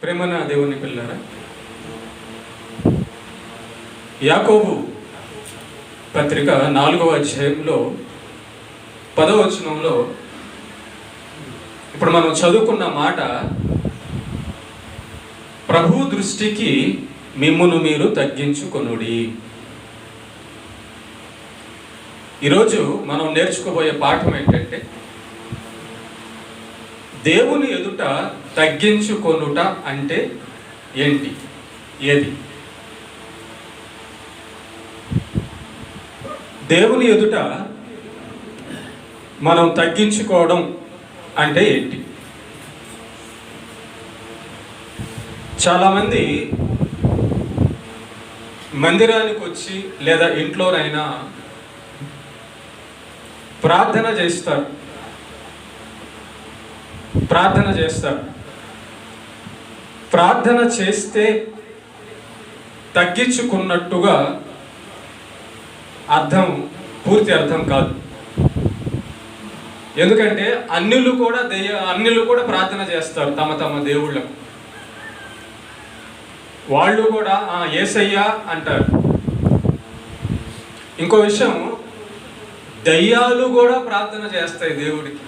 ప్రేమన దేవుని పిల్లారా, యాకోబు పత్రిక 4వ అధ్యాయంలో 10వ వచనంలో ఇప్పుడు మనం చదువుకున్న మాట, ప్రభు దృష్టికి మిమ్మును మీరు తగ్గించుకొనుడి. ఈరోజు మనం నేర్చుకోబోయే పాఠం ఏంటంటే, దేవుని ఎదుట తగ్గించుకొనుట అంటే ఏంటి, ఏది? దేవుని ఎదుట మనం తగ్గించుకోవడం అంటే ఏంటి? చాలామంది మందిరానికి వచ్చి లేదా ఇంట్లోనైనా ప్రార్థన చేస్తారు. ప్రార్థన చేస్తే తగ్గించుకున్నట్టుగా పూర్తి అర్థం కాదు. ఎందుకంటే అన్యులు కూడా ప్రార్థన చేస్తారు తమ తమ దేవుళ్ళకు. వాళ్ళు కూడా యేసయ్యా అంటారు. ఇంకో విషయం, దయ్యాలు కూడా ప్రార్థన చేస్తాయి దేవుడికి.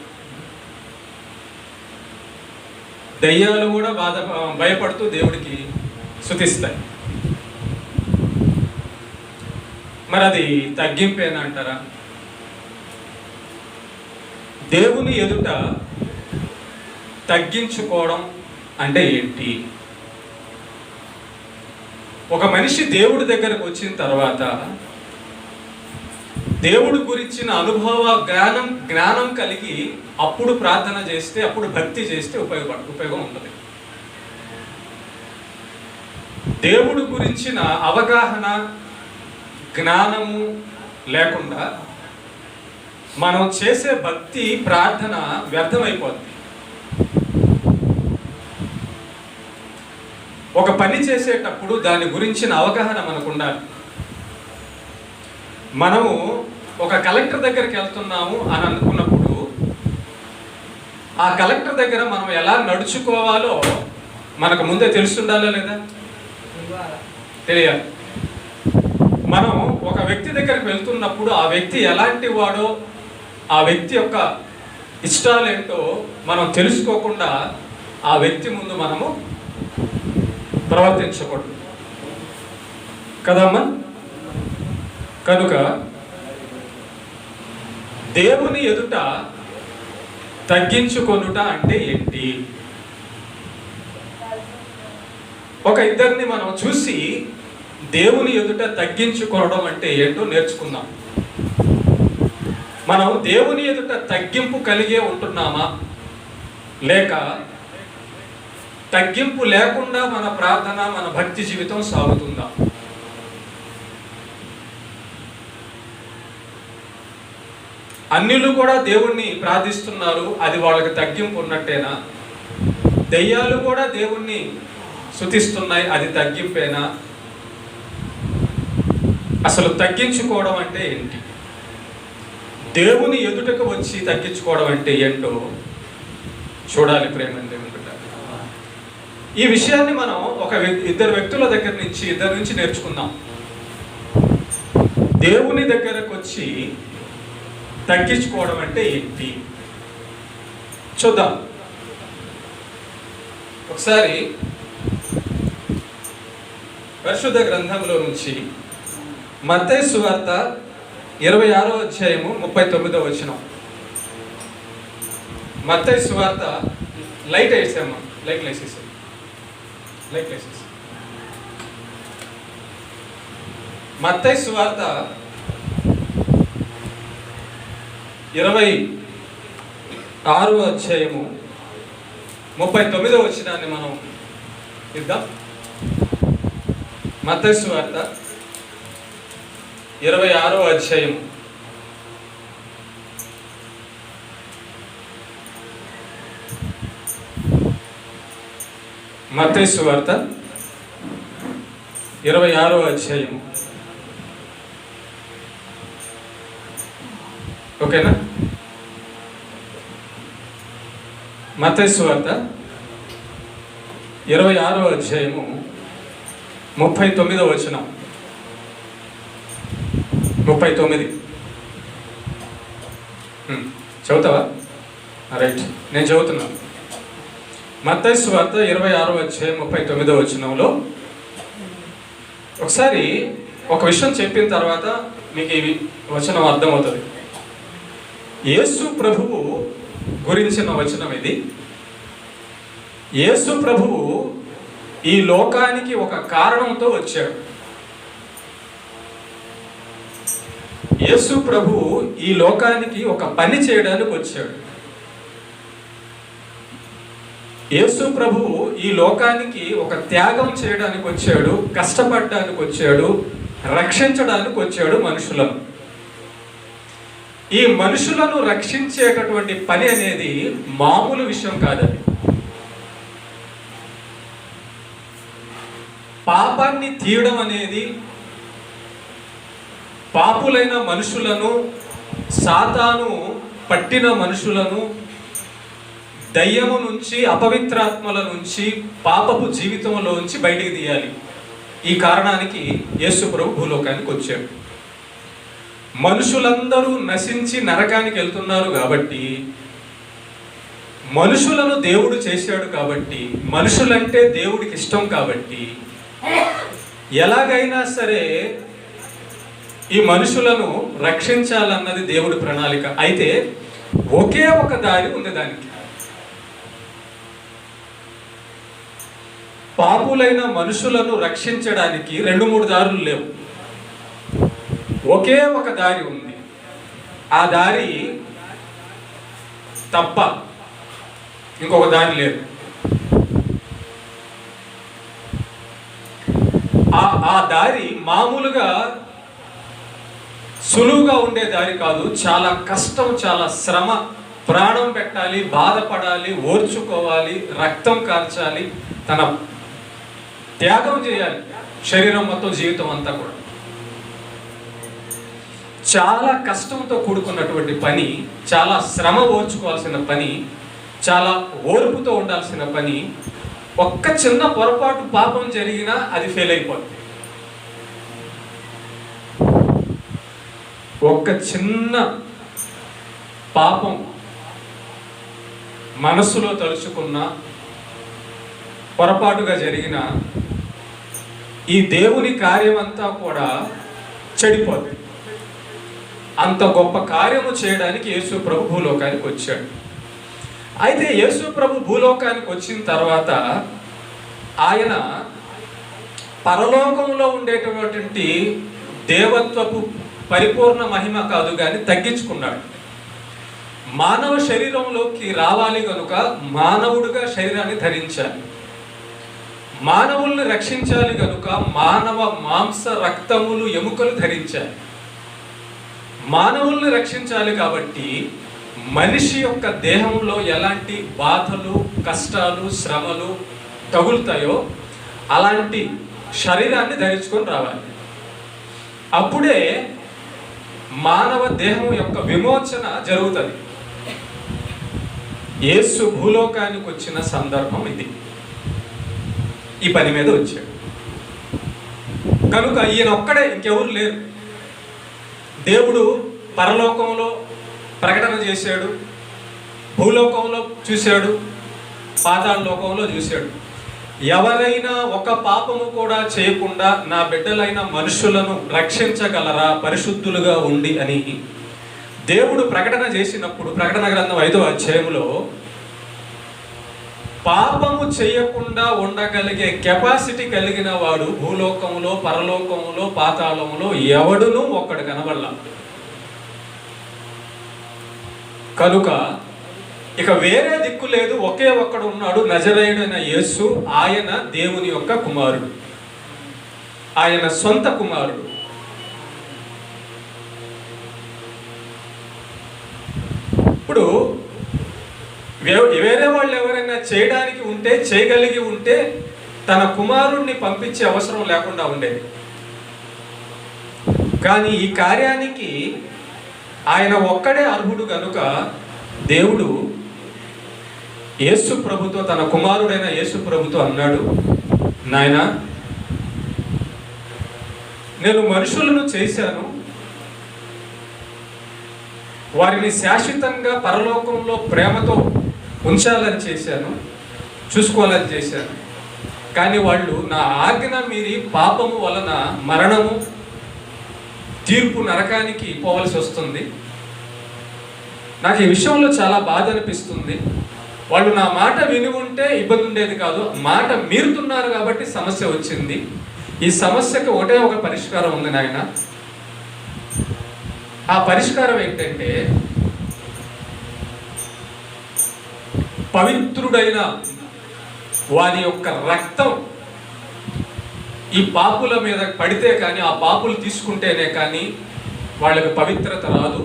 దయ్యాలు కూడా భయపడుతూ దేవుడికి స్తుతిస్తాయి. మరి అది తగ్గింపేనంటారా? దేవుని ఎదుట తగ్గించుకోవడం అంటే ఏంటి? ఒక మనిషి దేవుడి దగ్గరకు వచ్చిన తర్వాత దేవుడి గురించిన అనుభవ జ్ఞానం కలిగి అప్పుడు ప్రార్థన చేస్తే, అప్పుడు భక్తి చేస్తే ఉపయోగం ఉంటుంది. దేవుడి గురించిన అవగాహన జ్ఞానము లేకుండా మనం చేసే భక్తి ప్రార్థన వ్యర్థమైపోద్ది. ఒక పని చేసేటప్పుడు దాని గురించిన అవగాహన మనకు ఉండాలి. మనము ఒక కలెక్టర్ దగ్గరికి వెళ్తున్నాము అని అనుకున్నప్పుడు ఆ కలెక్టర్ దగ్గర మనం ఎలా నడుచుకోవాలో మనకు ముందే తెలుసుండాలా లేదా? తెలియాలి. మనం ఒక వ్యక్తి దగ్గరికి వెళ్తున్నప్పుడు ఆ వ్యక్తి ఎలాంటి వాడో, ఆ వ్యక్తి యొక్క ఇష్టాలేంటో మనం తెలుసుకోకుండా ఆ వ్యక్తి ముందు మనము ప్రవర్తించకూడదు కదమ్మా. కనుక దేవుని ఎదుట తగ్గించుకొనుట అంటే ఏంటి? ఒక ఇద్దరిని మనం చూసి దేవుని ఎదుట తగ్గించుకోవడం అంటే ఏంటో నేర్చుకుందాం. మనం దేవుని ఎదుట తగ్గింపు కలిగే ఉంటున్నామా, లేక తగ్గింపు లేకుండా మన ప్రార్థన, మన భక్తి జీవితం సాగుతుందా? అన్యులు కూడా దేవుణ్ణి ప్రార్థిస్తున్నారు, అది వాళ్ళకి తగ్గింపు ఉన్నట్టేనా? దయ్యాలు కూడా దేవుణ్ణి స్తుతిస్తున్నాయి, అది తగ్గింపేనా? అసలు తగ్గించుకోవడం అంటే ఏంటి? దేవుని ఎదుటకు వచ్చి తగ్గించుకోవడం అంటే ఏంటో చూడాలి. ప్రేమ దేవుని బిడ్డ, ఈ విషయాన్ని మనం ఇద్దరు వ్యక్తుల ఇద్దరి నుంచి నేర్చుకుందాం. దేవుని దగ్గరకు వచ్చి తగ్గించుకోవడం అంటే ఏంటి చూద్దాం. ఒకసారి పరిశుద్ధ గ్రంథంలో నుంచి మత్తయి సువార్త 26వ అధ్యాయము 39వ వచనం. మత్తయి సువార్త లైట్ వేసాము, లైట్ వేసేసాం. మత్తయి సువార్త 26వ అధ్యాయము 39వ వచనాన్ని మనం ఇద్దాం. మత్తయి సువార్త 26వ అధ్యాయం మత్తయి సువార్త 26వ అధ్యాయం. ఓకేనా? మత్తయి సువార్త 26వ అధ్యాయము 39వ వచనం. 39 చదువుతావా? రైట్, నేను చదువుతున్నాను. మత్తయి సువార్త 26వ అధ్యాయం 39వ వచనంలో ఒకసారి ఒక విషయం చెప్పిన తర్వాత మీకు ఈ వచనం అర్థమవుతుంది. యేసు ప్రభువు గురించిన వచనం ఇది. యేసు ప్రభువు ఈ లోకానికి ఒక కారణంతో వచ్చాడు. యేసు ప్రభువు ఈ లోకానికి ఒక పని చేయడానికి వచ్చాడు. యేసు ప్రభువు ఈ లోకానికి ఒక త్యాగం చేయడానికి వచ్చాడు, కష్టపడడానికి వచ్చాడు, రక్షించడానికి వచ్చాడు మనుషులను. ఈ మనుషులను రక్షించేటటువంటి పని అనేది మామూలు విషయం కాదని. పాపాన్ని తీయడం అనేది, పాపులైన మనుషులను, సాతాను పట్టిన మనుషులను దయ్యము నుంచి, అపవిత్రాత్మల నుంచి, పాపపు జీవితంలో నుంచి బయటికి తీయాలి. ఈ కారణానికి యేసు ప్రభు భూలోకానికి వచ్చాడు. మనుషులందరూ నశించి నరకానికి వెళ్తున్నారు కాబట్టి, మనుషులను దేవుడు చేశాడు కాబట్టి, మనుషులంటే దేవుడికి ఇష్టం కాబట్టి ఎలాగైనా సరే ఈ మనుషులను రక్షించాలన్నది దేవుడి ప్రణాళిక. అయితే ఒకే ఒక దారి ఉంది దానికి. పాపులైన మనుషులను రక్షించడానికి 2-3 దారులు లేవు. ఒకే ఒక దారి ఉంది. ఆ దారి తప్ప ఇంకొక దారి లేదు. ఆ దారి మామూలుగా సులువుగా ఉండే దారి కాదు. చాలా కష్టం, చాలా శ్రమ, ప్రాణం పెట్టాలి, బాధపడాలి, ఓర్చుకోవాలి, రక్తం కార్చాలి, తన త్యాగం చేయాలి, శరీరం మొత్తం, జీవితం అంతా కూడా. చాలా కష్టంతో కూడుకున్నటువంటి పని, చాలా శ్రమ ఓర్చుకోవాల్సిన పని, చాలా ఓర్పుతో ఉండాల్సిన పని. ఒక్క చిన్న పొరపాటు పాపం జరిగినా అది ఫెయిల్ అయిపోతుంది. ఒక్క చిన్న పాపం మనస్సులో తలుచుకున్న, పొరపాటుగా జరిగిన ఈ దేవుని కార్యమంతా కూడా చెడిపోతుంది. అంత గొప్ప కార్యము చేయడానికి యేసు ప్రభు భూలోకానికి వచ్చాడు. అయితే యేసు ప్రభు భూలోకానికి వచ్చిన తర్వాత ఆయన పరలోకంలో ఉండేటటువంటి దేవత్వపు పరిపూర్ణ మహిమ కాదు కానీ తగ్గించుకున్నాడు. మానవ శరీరంలోకి రావాలి కనుక మానవుడిగా శరీరాన్ని ధరించాలి. మానవుల్ని రక్షించాలి కనుక మానవ మాంస రక్తములు ఎముకలు ధరించాలి. మానవుల్ని రక్షించాలి కాబట్టి మనిషి యొక్క దేహంలో ఎలాంటి బాధలు, కష్టాలు, శ్రమలు తగులుతాయో అలాంటి శరీరాన్ని ధరించుకొని రావాలి. అప్పుడే మానవ దేహం యొక్క విమోచన జరుగుతుంది. యేసు భూలోకానికి వచ్చిన సందర్భం ఇది. ఈ పని మీద వచ్చాడు కనుక ఈయన ఒక్కడే, ఇంకెవరు లేరు. దేవుడు పరలోకంలో ప్రకటన చేశాడు, భూలోకంలో చూశాడు, పాతాళ లోకంలో చూశాడు. ఎవరైనా ఒక పాపము కూడా చేయకుండా నా బిడ్డలైన మనుషులను రక్షించగలరా పరిశుద్ధులుగా ఉండి అని దేవుడు ప్రకటన చేసినప్పుడు, ప్రకటన గ్రంథం 5వ అధ్యాయంలో పాపము చేయకుండా ఉండగలిగే కెపాసిటీ కలిగిన వాడు భూలోకంలో, పరలోకంలో, పాతాళంలో ఎవడునూ ఒక్కడు కనబడలా. కనుక ఇక వేరే దిక్కు లేదు, ఒకే ఒక్కడు ఉన్నాడు, నజరేయుడైన యేసు. ఆయన దేవుని యొక్క కుమారుడు, ఆయన సొంత కుమారుడు. ఇప్పుడు వేరే వాళ్ళు ఎవరైనా చేయడానికి ఉంటే, చేయగలిగి ఉంటే తన కుమారుణ్ణి పంపించే అవసరం లేకుండా ఉండేది. కానీ ఈ కార్యానికి ఆయన ఒక్కడే అర్హుడు కనుక దేవుడు యేసు ప్రభుతో, తన కుమారుడైన యేసు ప్రభుతో అన్నాడు, నాయనా, నేను మనుషులను చేశాను, వారిని శాశ్వతంగా పరలోకంలో ప్రేమతో ఉంచాలని చేశాను, చూసుకోవాలని చేశాను. కానీ వాళ్ళు నా ఆజ్ఞ మీరి పాపము వలన మరణము, తీర్పు, నరకానికి పోవలసి వస్తుంది. నాకు ఈ విషయంలో చాలా బాధ అనిపిస్తుంది. వాళ్ళు నా మాట విని ఉంటే ఇబ్బంది ఉండేది కాదు, మాట మీరుతున్నారు కాబట్టి సమస్య వచ్చింది. ఈ సమస్యకి ఒకటే ఒక పరిష్కారం ఉంది నాయన. ఆ పరిష్కారం ఏంటంటే, పవిత్రుడైన వారి యొక్క రక్తం ఈ పాపుల మీద పడితే కానీ, ఆ పాపులు తీసుకుంటేనే కానీ వాళ్ళకి పవిత్రత రాదు,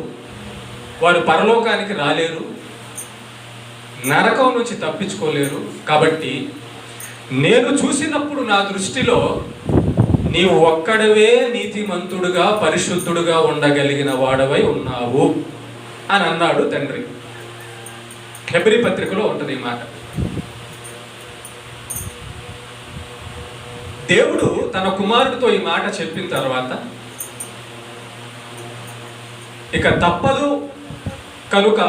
వారు పరలోకానికి రాలేరు, నరకం నుంచి తప్పించుకోలేరు. కాబట్టి నేను చూసినప్పుడు నా దృష్టిలో నీవు ఒక్కడవే నీతిమంతుడుగా పరిశుద్ధుడుగా ఉండగలిగిన వాడవై ఉన్నావు అని అన్నాడు తండ్రి. హెబ్రీ పత్రికలో ఉంటుంది ఈ మాట. దేవుడు తన కుమారుడితో ఈ మాట చెప్పిన తర్వాత ఇక తప్పదు కనుక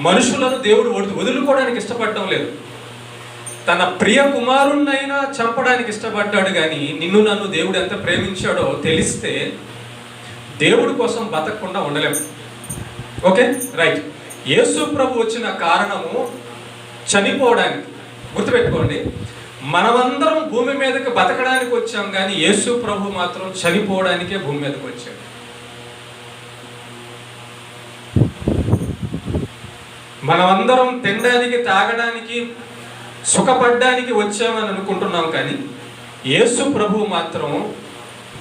మనుషులను దేవుడు వదులుకోవడానికి ఇష్టపడడం లేదు. తన ప్రియ కుమారుణ్ణైనా చంపడానికి ఇష్టపడ్డాడు. కానీ నిన్ను నన్ను దేవుడు ఎంత ప్రేమించాడో తెలిస్తే దేవుడి కోసం బతకకుండా ఉండలేము. Okay, right. యేసు ప్రభు వచ్చిన కారణము చనిపోవడానికి. గుర్తుపెట్టుకోండి, మనమందరం భూమి మీదకి బతకడానికి వచ్చాం, కానీ యేసు ప్రభు మాత్రం చనిపోవడానికే భూమి మీదకి వచ్చాడు. మనమందరం తినడానికి, తాగడానికి, సుఖపడ్డానికి వచ్చామని అనుకుంటున్నాం, కానీ యేసు ప్రభు మాత్రం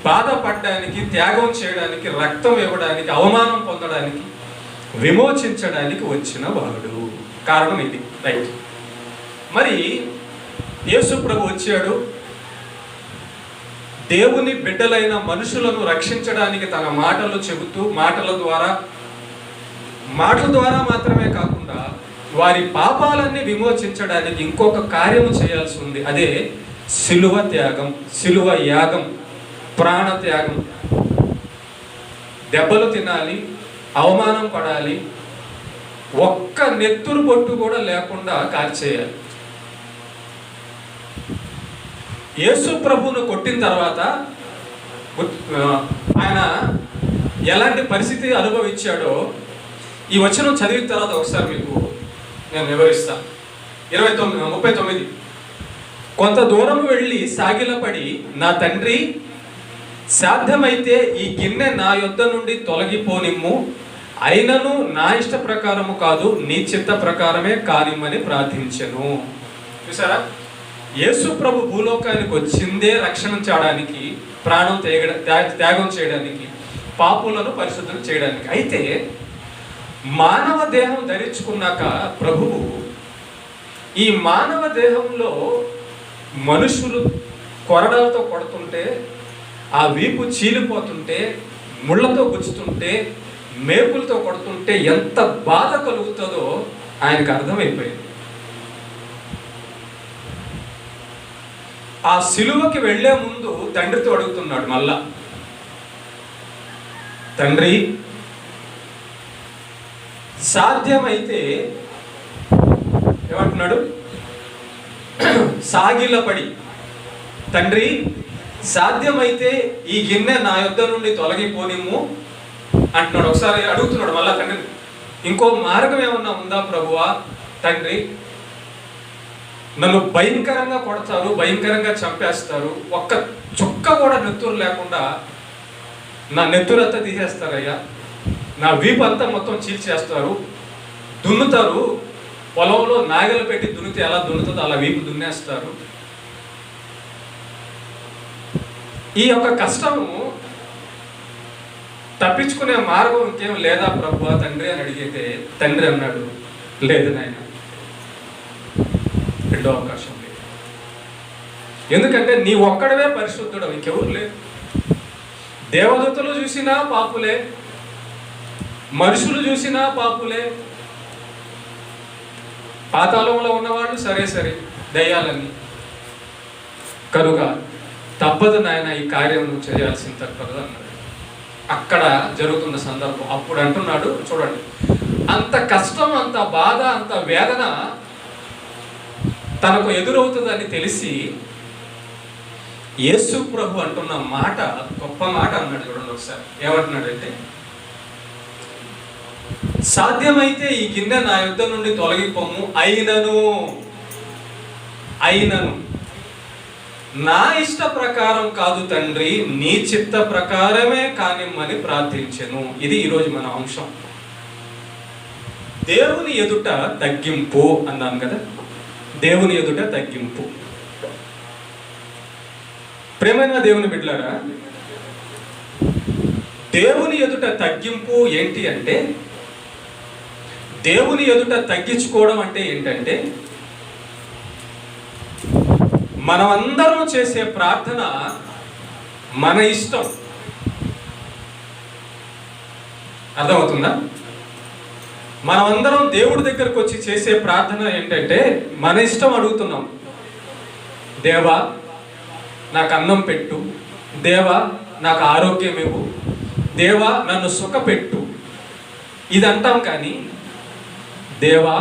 బాధపడడానికి, త్యాగం చేయడానికి, రక్తం ఇవ్వడానికి, అవమానం పొందడానికి, విమోచించడానికి వచ్చిన వాడు. కారణం ఇది, రైట్. మరి యేసు ప్రభు వచ్చాడు, దేవుని బిడ్డలైన మనుషులను రక్షించడానికి తన మాటలు చెబుతూ, మాటల ద్వారా మాత్రమే కాకుండా వారి పాపాలన్నీ విమోచించడానికి ఇంకొక కార్యము చేయాల్సి ఉంది. అదే సిలువ త్యాగం, సిలువ యాగం, ప్రాణ త్యాగం. దెబ్బలు తినాలి, అవమానం పడాలి, ఒక్క నెత్తురు పొట్టు కూడా లేకుండా కార్చేయాలి. యేసు ప్రభువును కొట్టిన తర్వాత ఆయన ఎలాంటి పరిస్థితి అనుభవించాడో ఈ వచనం చదివిన తర్వాత ఒకసారి మీకు నేను వివరిస్తాను. 39 కొంత దూరం వెళ్ళి సాగిలపడి, నా తండ్రి, సాధ్యమైతే ఈ గిన్నె నా యొద్ద నుండి తొలగిపోనిమ్ము, అయినను నా ఇష్ట ప్రకారము కాదు, నీ చిత్త ప్రకారమే కానిమ్మని ప్రార్థించెను. చూసారా, యేసు ప్రభు భూలోకానికి వచ్చిందే రక్షణ చేయడానికి, ప్రాణం త్యాగం చేయడానికి, పాపులను పరిశుద్ధం చేయడానికి. అయితే మానవ దేహం ధరించుకున్నాక ప్రభువు ఈ మానవ దేహంలో మనుషులు కొరడాలతో కొడుతుంటే, ఆ వీపు చీలిపోతుంటే, ముళ్ళతో గుచ్చుతుంటే, మేకులతో కొడుతుంటే ఎంత బాధ కలుగుతుందో ఆయనకు అర్థమైపోయింది. ఆ సిలువకి వెళ్లే ముందు తండ్రితో అడుగుతున్నాడు మళ్ళా, తండ్రి, సాధ్యమైతే, ఏమంటున్నాడు, సాగిలపడి, తండ్రి, సాధ్యమైతే ఈ గిన్నె నా యొద్ద నుండి తొలగిపోనిమ్ము అంటున్నాడు. ఒకసారి అడుగుతున్నాడు మళ్ళా తండ్రి, ఇంకో మార్గం ఏమన్నా ఉందా ప్రభువా? తండ్రి, నన్ను భయంకరంగా కొడతారు, భయంకరంగా చంపేస్తారు, ఒక్క చుక్క కూడా నెత్తురు లేకుండా నా నెత్తురంతా తీసేస్తారయ్యా, నా వీపు అంతా మొత్తం చీల్చేస్తారు, దున్నుతారు, పొలంలో నాగలు పెట్టి దున్నితే ఎలా దున్నుతుందో అలా వీపు దున్నేస్తారు. ఈ యొక్క కష్టము తప్పించుకునే మార్గం ఇంకేం లేదా ప్రభువా తండ్రి అని అడిగితే తండ్రి అన్నాడు, లేదు నాయన, రెండో అవకాశం లేదు. ఎందుకంటే నీ ఒక్కడవే పరిశుద్ధుడు, ఇంకెవరు లేదు. దేవదూతలు చూసినా పాపులే, మనుషులు చూసినా పాపులే, పాతాళంలో ఉన్నవాళ్ళు సరే సరే దయ్యాలని, కనుక తప్పదు నాయన ఈ కార్యం నువ్వు చేయాల్సిన తప్పదు అన్నాడు. అక్కడ జరుగుతున్న సందర్భం అప్పుడు అంటున్నాడు, చూడండి, అంత కష్టం, అంత బాధ, అంత వేదన తనకు ఎదురవుతుందని తెలిసి యేసు ప్రభు అంటున్న మాట గొప్ప మాట అన్నాడు. చూడండి ఒకసారి ఏమంటున్నాడంటే, సాధ్యమైతే ఈ గిన్నె నా యుద్ధ నుండి తొలగిపోము, అయినను నా ఇష్ట ప్రకారం కాదు తండ్రి, నీ చిత్త ప్రకారమే కానిమ్మని ప్రార్థించెను. ఇది ఈరోజు మన అంశం. దేవుని ఎదుట తగ్గింపు అన్నాను కదా, దేవుని ఎదుట తగ్గింపు. ప్రేమైన దేవుని బిడ్డలారా, దేవుని ఎదుట తగ్గింపు ఏంటి అంటే, దేవుని ఎదుట తగ్గించుకోవడం అంటే ఏంటంటే, మనమందరం చేసే ప్రార్థన మన ఇష్టం. అర్థమవుతుందా? మనమందరం దేవుడి దగ్గరకు వచ్చి చేసే ప్రార్థన ఏంటంటే మన ఇష్టం అడుగుతున్నాం. దేవా నాకు అన్నం పెట్టు, దేవా నాకు ఆరోగ్యం ఇవ్వు, దేవా నన్ను సుఖపెట్టు, ఇది అంటాం. కానీ దేవా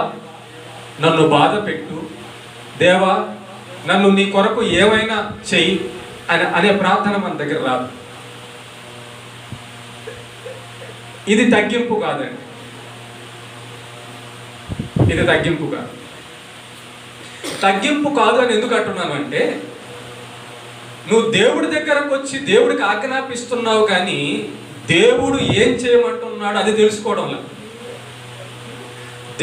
నన్ను బాధ పెట్టు, దేవా నన్ను నీ కొరకు ఏమైనా చెయ్యి అనే ప్రార్థన మన దగ్గర రాదు. ఇది తగ్గింపు కాదండి, ఇది తగ్గింపు కాదు. తగ్గింపు కాదు అని ఎందుకు అంటున్నాను అంటే, నువ్వు దేవుడి దగ్గరకు వచ్చి దేవుడికి ఆజ్ఞాపిస్తున్నావు, కానీ దేవుడు ఏం చేయమంటున్నాడు అది తెలుసుకోవడం లేదు.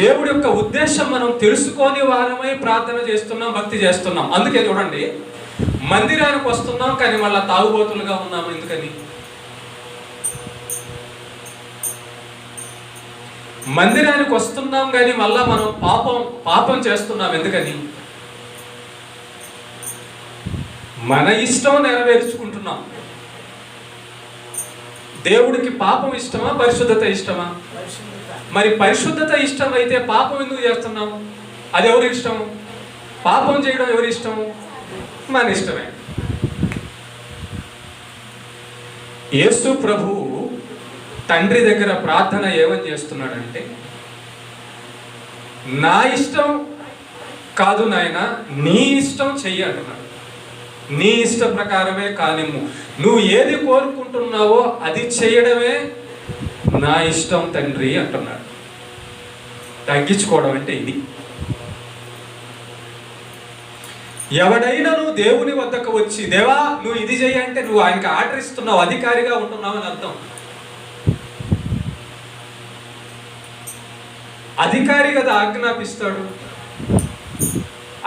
దేవుడి యొక్క ఉద్దేశం మనం తెలుసుకొని వారమై ప్రార్థన చేస్తున్నాం, భక్తి చేస్తున్నాం. అందుకే చూడండి, మందిరానికి వస్తున్నాం కానీ మళ్ళీ తాగుబోతులుగా ఉన్నాము. ఎందుకని? మందిరానికి వస్తున్నాం కానీ మళ్ళా మనం పాపం చేస్తున్నాం. ఎందుకని? మన ఇష్టం నెరవేర్చుకుంటున్నాం. దేవుడికి పాపం ఇష్టమా, పరిశుద్ధత ఇష్టమా? మరి పరిశుద్ధత ఇష్టం అయితే పాపం ఎందుకు చేస్తున్నాము? అది ఎవరి ఇష్టము? పాపం చేయడం ఎవరి ఇష్టము? మన ఇష్టమే. యేసు ప్రభువు తండ్రి దగ్గర ప్రార్థన ఏమని చేస్తున్నాడంటే, నా ఇష్టం కాదు నాయన, నీ ఇష్టం చెయ్యి అంటున్నాడు. నీ ఇష్ట ప్రకారమే కానిమ్ము, నువ్వు ఏది కోరుకుంటున్నావో అది చేయడమే నా ఇష్టం తండ్రి అంటున్నాడు. తగ్గించుకోవడం అంటే ఇది. ఎవడైనా నువ్వు దేవుని వద్దకు వచ్చి, దేవా నువ్వు ఇది చెయ్యి అంటే నువ్వు ఆయనకి ఆర్డర్ ఇస్తున్నావు, అధికారిగా ఉంటున్నావు అని అర్థం. అధికారి కదా ఆజ్ఞాపిస్తాడు.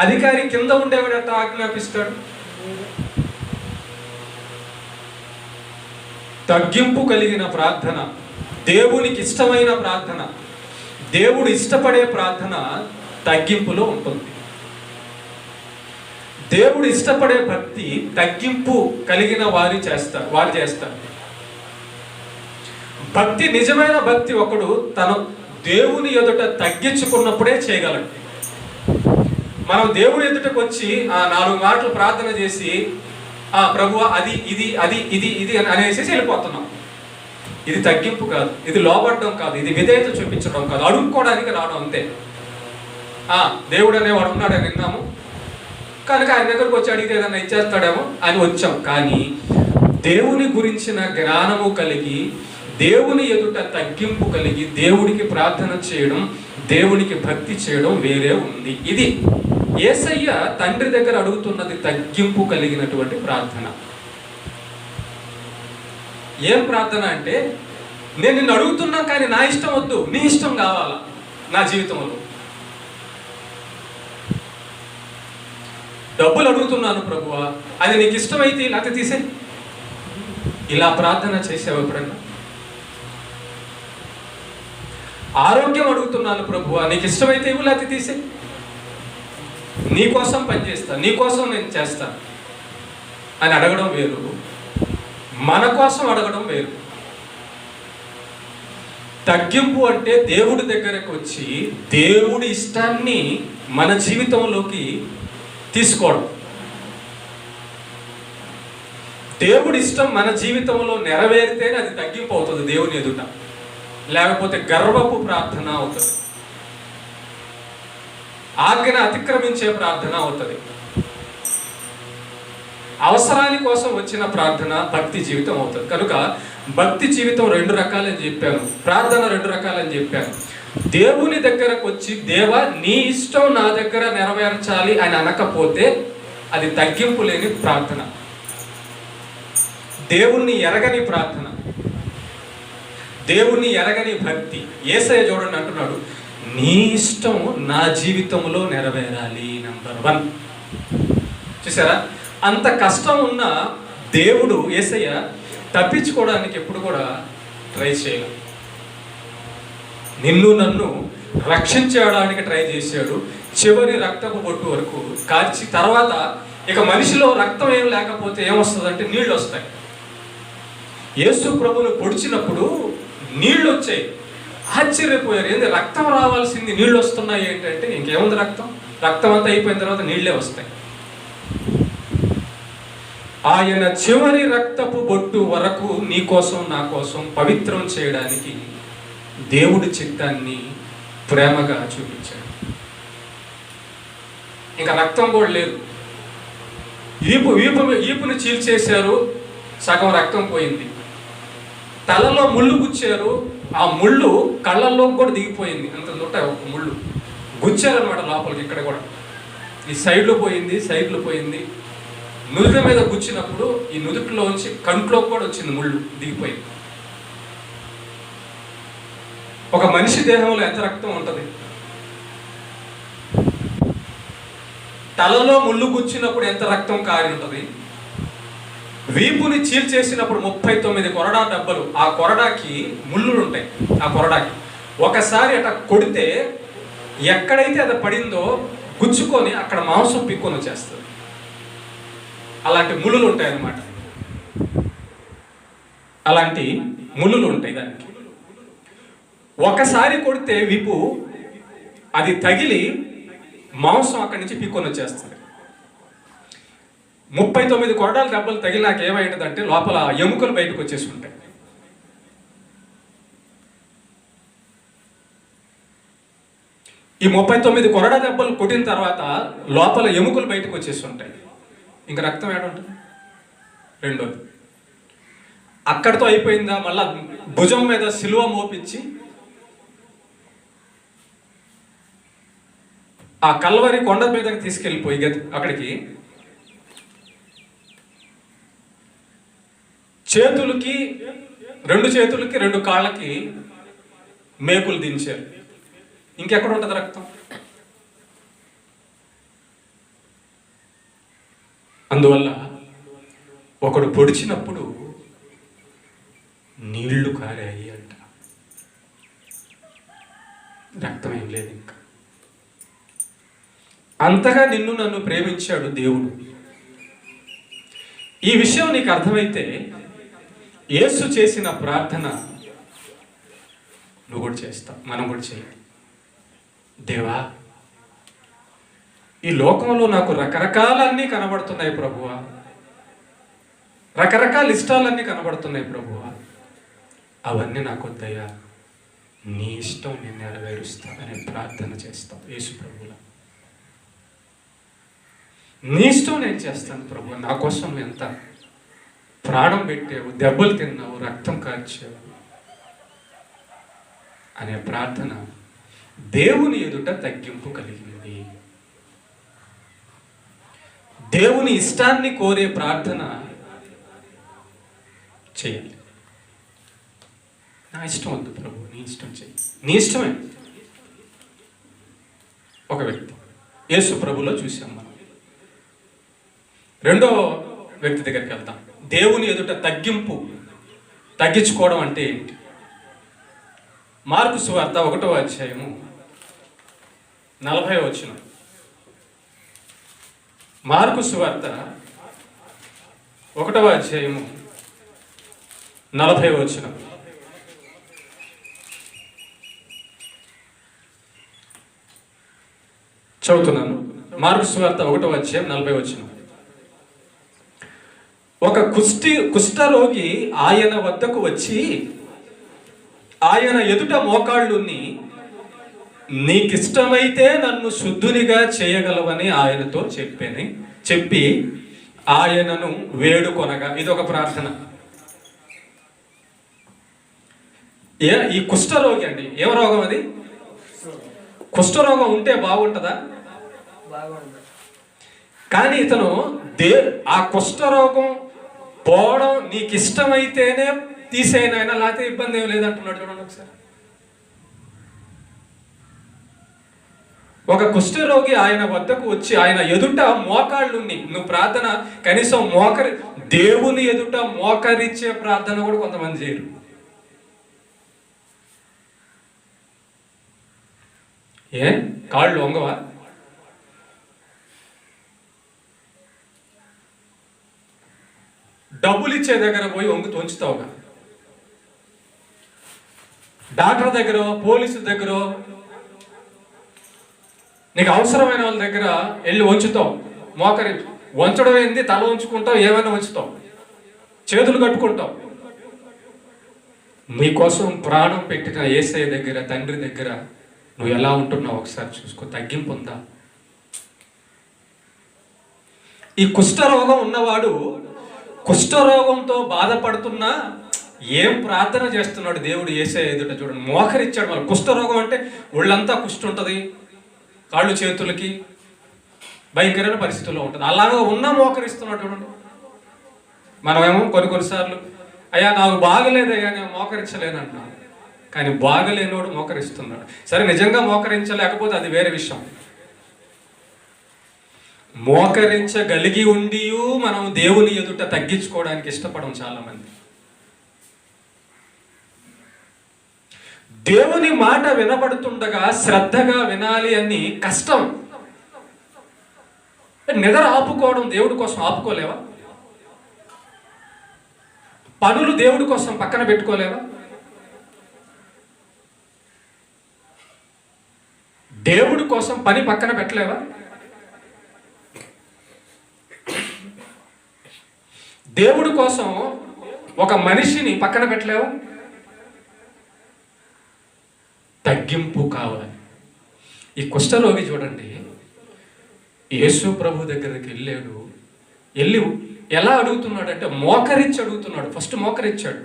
అధికారి కింద ఉండేవాడట ఆజ్ఞాపిస్తాడు. తగ్గింపు కలిగిన ప్రార్థన, దేవునికి ఇష్టమైన ప్రార్థన, దేవుడు ఇష్టపడే ప్రార్థన తగ్గింపులో ఉంటుంది. దేవుడు ఇష్టపడే భక్తి తగ్గింపు కలిగిన వారు చేస్తారు. భక్తి, నిజమైన భక్తి ఒకడు తను దేవుని ఎదుట తగ్గించుకున్నప్పుడే చేయగలడు. మనం దేవుని ఎదుటకు వచ్చి 4 మాటలు ప్రార్థన చేసి ప్రభువా అది ఇది అది ఇది ఇది అని అనేసి వెళ్ళిపోతున్నాం. ఇది తగ్గింపు కాదు, ఇది లోబడడం కాదు, ఇది విధేయత చూపించడం కాదు, అడుక్కోవడానికి రావడం అంతే. దేవుడు అనేవాడు ఉన్నాడని విన్నాము కనుక ఆయన దగ్గరకు వచ్చి అడిగితే ఏదన్నా ఇచ్చేస్తాడేమో అని వచ్చాం. కానీ దేవుని గురించిన జ్ఞానము కలిగి, దేవుని ఎదుట తగ్గింపు కలిగి, దేవుడికి ప్రార్థన చేయడం, దేవునికి భక్తి చేయడం వేరే ఉంది. ఇది యేసయ్య తండ్రి దగ్గర అడుగుతున్నది తగ్గింపు కలిగినటువంటి ప్రార్థన. ఏం ప్రార్థన అంటే, నేను నిన్ను అడుగుతున్నా కానీ నా ఇష్టం వద్దు, నీ ఇష్టం కావాలా నా జీవితంలో. డబ్బులు అడుగుతున్నాను ప్రభువా, అది నీకు ఇష్టమైతే లేకపోతే తీసే. ఇలా ప్రార్థన చేసావు ఎప్పుడన్నా? ఆరోగ్యం అడుగుతున్నాను ప్రభువా, నీకు ఇష్టమైతే ఇవ్వు లేకపోతే తీసే. నీ కోసం పనిచేస్తా, నీ కోసం నేను చేస్తా అని అడగడం వేరు, మన కోసం అడగడం వేరు. తగ్గింపు అంటే దేవుడి దగ్గరకు వచ్చి దేవుడి ఇష్టాన్ని మన జీవితంలోకి తీసుకోవడం. దేవుడి ఇష్టం మన జీవితంలో నెరవేరితేనే అది తగ్గింపు అవుతుంది దేవుని ఎదుట, లేకపోతే గర్వపు ప్రార్థన అవుతుంది, ఆజ్ఞను అతిక్రమించే ప్రార్థన అవుతుంది. అవసరాని కోసం వచ్చిన ప్రార్థన భక్తి జీవితం అవుతుంది. కనుక భక్తి జీవితం 2 రకాలని చెప్పాను, ప్రార్థన 2 రకాలని చెప్పాను. దేవుని దగ్గరకు వచ్చి దేవా నీ ఇష్టం నా దగ్గర నెరవేర్చాలి అని అనకపోతే అది తగ్గింపు లేని ప్రార్థన, దేవుణ్ణి ఎరగని ప్రార్థన, దేవుణ్ణి ఎరగని భక్తి. యేసయ్య చూడండి అంటున్నాడు, నీ ఇష్టం నా జీవితంలో నెరవేరాలి. నంబర్ 1. చూసారా, అంత కష్టం ఉన్న దేవుడు యేసయ్య తప్పించుకోవడానికి ఎప్పుడు కూడా ట్రై చేయలేదు. నిన్ను నన్ను రక్షించడానికి ట్రై చేశాడు. చివరి రక్తపు బొట్టు వరకు కార్చి తర్వాత ఇక మనిషిలో రక్తం ఏం లేకపోతే ఏమొస్తుందంటే నీళ్ళు వస్తాయి. యేసు ప్రభువును పొడిచినప్పుడు నీళ్ళు వచ్చాయి. ఆశ్చర్యపోయారు, ఏంది రక్తం రావాల్సింది నీళ్ళు వస్తున్నాయి ఏంటంటే, ఇంకేముంది రక్తం అంతా అయిపోయిన తర్వాత నీళ్ళే వస్తాయి. ఆయన చివరి రక్తపు బొట్టు వరకు నీ కోసం నా కోసం పవిత్రం చేయడానికి దేవుడి చిత్తాన్ని ప్రేమగా చూపించాడు. ఇంకా రక్తం కూడా లేదు. ఈపుని చీల్చేశారు, సగం రక్తం పోయింది. తలలో ముళ్ళు గుచ్చారు, ఆ ముళ్ళు కళ్ళల్లో కూడా దిగిపోయింది. అంత ఉంటాయి, ఒక ముళ్ళు గుచ్చారనమాట లోపలికి. ఇక్కడ కూడా ఈ సైడ్లో పోయింది. నుదుట మీద గుచ్చినప్పుడు ఈ నుదుటిలోంచి కంట్లో కూడా వచ్చింది, ముళ్ళు దిగిపోయింది. ఒక మనిషి దేహంలో ఎంత రక్తం ఉంటుంది? తలలో ముళ్ళు గుచ్చినప్పుడు ఎంత రక్తం కారి ఉంటుంది? వీపుని చీల్చేసినప్పుడు 39 కొరడా దెబ్బలు, ఆ కొరడాకి ముళ్ళులు ఉంటాయి. ఆ కొరడాకి ఒకసారి అట్లా కొడితే ఎక్కడైతే అది పడిందో గుచ్చుకొని అక్కడ మాంసం పిక్కొని వచ్చేస్తుంది. అలాంటి ముళ్ళులు ఉంటాయి అన్నమాట. అలాంటి ముళ్ళులు ఉంటాయి దానికి. ఒకసారి కొడితే వీపు అది తగిలి మాంసం అక్కడి నుంచి పిక్కొని వచ్చేస్తుంది. 39 కొరడాల దెబ్బలు తగిలినాక ఏమైందంటే లోపల ఎముకలు బయటకు వచ్చేసి ఉంటాయి. ఈ 39 కొరడా దెబ్బలు కొట్టిన తర్వాత లోపల ఎముకలు బయటకు వచ్చేసి ఉంటాయి. ఇంకా రక్తం ఏడుంటుంది? రెండోది అక్కడితో అయిపోయిందా? మళ్ళా భుజం మీద సిలువ మోపించి ఆ కల్వరి కొండ మీదకి తీసుకెళ్ళిపోయి అక్కడికి చేతులకి 2 చేతులకి 2 కాళ్ళకి మేకులు దించారు. ఇంకెక్కడ ఉంటుంది రక్తం? అందువల్ల ఒకడు పొడిచినప్పుడు నీళ్లు కారాయి అంట, రక్తం ఏం లేదు. ఇంకా అంతగా నిన్ను నన్ను ప్రేమించాడు దేవుడు. ఈ విషయం నీకు అర్థమైతే యేసు చేసిన ప్రార్థన నువ్వు కూడా చేస్తావు, మనం కూడా చేయాలి. దేవా, ఈ లోకంలో నాకు రకరకాలన్నీ కనబడుతున్నాయి ప్రభువా, రకరకాల ఇష్టాలన్నీ కనబడుతున్నాయి ప్రభువా, అవన్నీ నాకు వద్దయ్యా, నీ ఇష్టం నేను నెరవేరుస్తా అనే ప్రార్థన చేస్తావు. యేసు ప్రభువులా, నీ ఇష్టం నేను చేస్తాను ప్రభు, నా కోసం నువ్వు ఎంత ప్రాణం పెట్టావు, దెబ్బలు తిన్నావు, రక్తం కార్చావు అనే ప్రార్థన దేవుని ఎదుట తగ్గింపు కలిగింది. దేవుని ఇష్టాన్ని కోరే ప్రార్థన చేయాలి. నా ఇష్టం వద్దు ప్రభు, నీ ఇష్టం చేయి, నీ ఇష్టమే. ఒక వ్యక్తి యేసు ప్రభులో చూసాం మనం. రెండో వ్యక్తి దగ్గరికి వెళ్తాం. దేవుని ఎదుట తగ్గించుకోవడం అంటే ఏంటి? మార్కు సువార్త 1వ అధ్యాయము 40వ వచనం. మార్కు సువార్త 1వ అధ్యాయము 40వ వచనం. చదువుతున్నాను. మార్కు సువార్త 1:40. ఒక కుష్ఠరోగి ఆయన వద్దకు వచ్చి ఆయన ఎదుట మోకాళ్ళుని, నీకిష్టమైతే నన్ను శుద్ధునిగా చేయగలవని ఆయనతో చెప్పి ఆయనను వేడుకొనగా. ఇది ఒక ప్రార్థన. ఈ కుష్ఠరోగి అండి, ఏం రోగం అది? కుష్ఠరోగం ఉంటే బాగుంటుందా? కానీ ఇతను ఆ కుష్ఠరోగం పోవడం నీకు ఇష్టమైతేనే తీసేయనైనా, లేకపోతే ఇబ్బంది ఏం లేదంటున్నాడు. చూడండి ఒకసారి. ఒక కుష్ఠరోగి ఆయన వద్దకు వచ్చి ఆయన ఎదుట మోకాళ్ళుని, నువ్వు ప్రార్థన కనీసం దేవుని ఎదుట మోకరిచ్చే ప్రార్థన కూడా కొంతమంది చేయరు. కాళ్ళు వంగవా? డబ్బులు ఇచ్చే దగ్గర పోయి వంచుతావుగా. డాక్టర్ దగ్గర, పోలీసు దగ్గర, నీకు అవసరమైన వాళ్ళ దగ్గర వెళ్ళి వంచుతావు. వంచడం ఏంది? తల ఉంచుకుంటావు, ఏమైనా వంచుతావు, చేతులు కట్టుకుంటావు. నీకోసం ప్రాణం పెట్టిన యేసయ్య దగ్గర, తండ్రి దగ్గర నువ్వు ఎలా ఉంటున్నావు ఒకసారి చూసుకో. తగ్గింపు ఉందా? ఈ కుష్ఠరోగం ఉన్నవాడు కుష్ఠరోగంతో బాధపడుతున్నా ఏం ప్రార్థన చేస్తున్నాడు దేవుడు యేసయ్య ఎదుట. చూడండి, మోకరిచ్చాడు. మరి కుష్ఠరోగం అంటే ఒళ్ళంతా కుష్ఠ ఉంటుంది, కాళ్ళు చేతులకి భయంకరమైన పరిస్థితుల్లో ఉంటుంది. అలాగా ఉన్నా మోకరిస్తున్నాడు. చూడండి, మనమేమో కొన్నిసార్లు అయ్యా నాకు బాగలేదయ్యా నేను మోకరించలేనంటున్నాను, కానీ బాగలేనోడు మోకరిస్తున్నాడు. సరే, నిజంగా మోకరించలేకపోతే అది వేరే విషయం. మోకరించగలిగి ఉండి మనం దేవుని ఎదుట తగ్గించుకోవడానికి ఇష్టపడం చాలా మంది. దేవుని మాట వినబడుతుండగా శ్రద్ధగా వినాలి అని కష్టం. నిద్ర ఆపుకోవడం దేవుడి కోసం ఆపుకోలేవా? పనులు దేవుడి కోసం పక్కన పెట్టుకోలేవా? దేవుడి కోసం పని పక్కన పెట్టలేవా? దేవుడి కోసం ఒక మనిషిని పక్కన పెట్టలేవా? తగ్గింపు కావాలి. ఈ కుష్ఠరోగి చూడండి, యేసు ప్రభు దగ్గరికి వెళ్ళి ఎలా అడుగుతున్నాడు అంటే మోకరించి అడుగుతున్నాడు. ఫస్ట్ మోకరించాడు.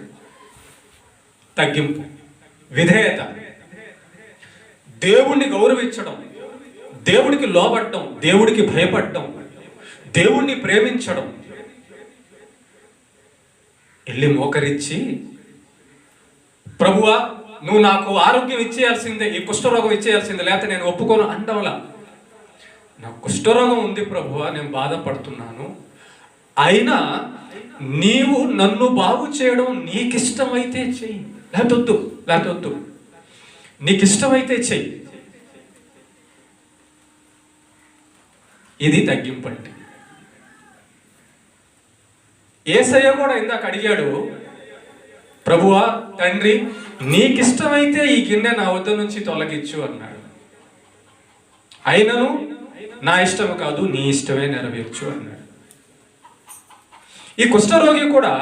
తగ్గింపు, విధేయత, దేవుణ్ణి గౌరవించడం, దేవుడికి లోబడటం, దేవుడికి భయపడటం, దేవుణ్ణి ప్రేమించడం. వెళ్ళి మోకరించి, ప్రభువా నువ్వు నాకు ఆరోగ్యం ఇచ్చేయాల్సిందే, ఈ కుష్ఠరోగం ఇచ్చేయాల్సిందే, లేకపోతే నేను ఒప్పుకోను అంటంలా. నాకు కుష్ఠరోగం ఉంది ప్రభువా, నేను బాధపడుతున్నాను, అయినా నీవు నన్ను బాగు చేయడం నీకిష్టమైతే చెయ్యి, లేకపోతే వద్దు, నీకిష్టమైతే చెయ్యి. ఇది తగ్గింపు అంటే. యేసయ్య కూడా ఇందాక అడిగాడు, ప్రభువా తండ్రి నీకిష్టమైతే ఈ గిన్నె నా వద్ద నుంచి తొలగించు అన్నాడు. అయినను నా ఇష్టం కాదు, నీ ఇష్టమే నెరవేర్చు అన్నాడు. ఈ కుష్ఠరోగి కూడా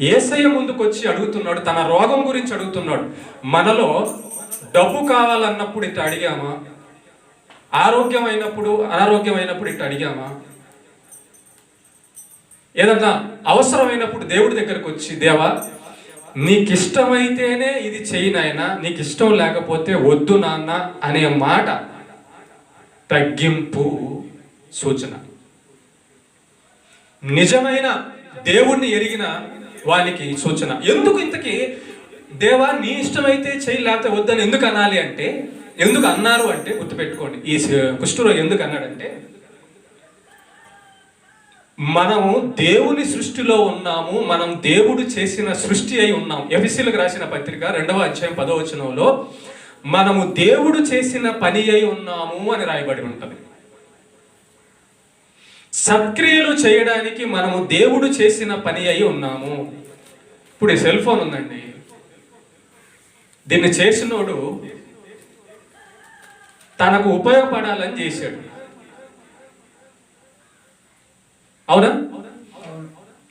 యేసయ్య ముందుకు వచ్చి అడుగుతున్నాడు, తన రోగం గురించి అడుగుతున్నాడు. మనలో డబ్బు కావాలన్నప్పుడు ఇట్లా అడిగామా? అనారోగ్యమైనప్పుడు ఇట్లా అడిగామా? ఏదన్నా అవసరమైనప్పుడు దేవుడి దగ్గరకు వచ్చి, దేవా నీకిష్టమైతేనే ఇది చెయ్యి నాయనా, నీకు ఇష్టం లేకపోతే వద్దు నాన్న అనే మాట తగ్గింపు సూచన. నిజమైన దేవుణ్ణి ఎరిగిన వానికి సూచన. ఎందుకు ఇంతకీ దేవా నీ ఇష్టమైతే చెయ్యి లేకపోతే వద్దని ఎందుకు అనాలి అంటే, ఎందుకు అన్నారు అంటే గుర్తుపెట్టుకోండి. ఈ కుష్ఠరోగి ఎందుకు అన్నాడంటే, మనము దేవుని సృష్టిలో ఉన్నాము, మనం దేవుడు చేసిన సృష్టి అయి ఉన్నాం. ఎఫెసీయులకు రాసిన పత్రిక 2:10 మనము దేవుడు చేసిన పని అయి ఉన్నాము అని రాయబడి ఉంటుంది. సత్క్రియలు చేయడానికి మనము దేవుడు చేసిన పని అయి ఉన్నాము. ఇప్పుడు ఈ సెల్ ఫోన్ ఉందండి, దీన్ని చేసినోడు తనకు ఉపయోగపడాలని చేశాడు. అవునా?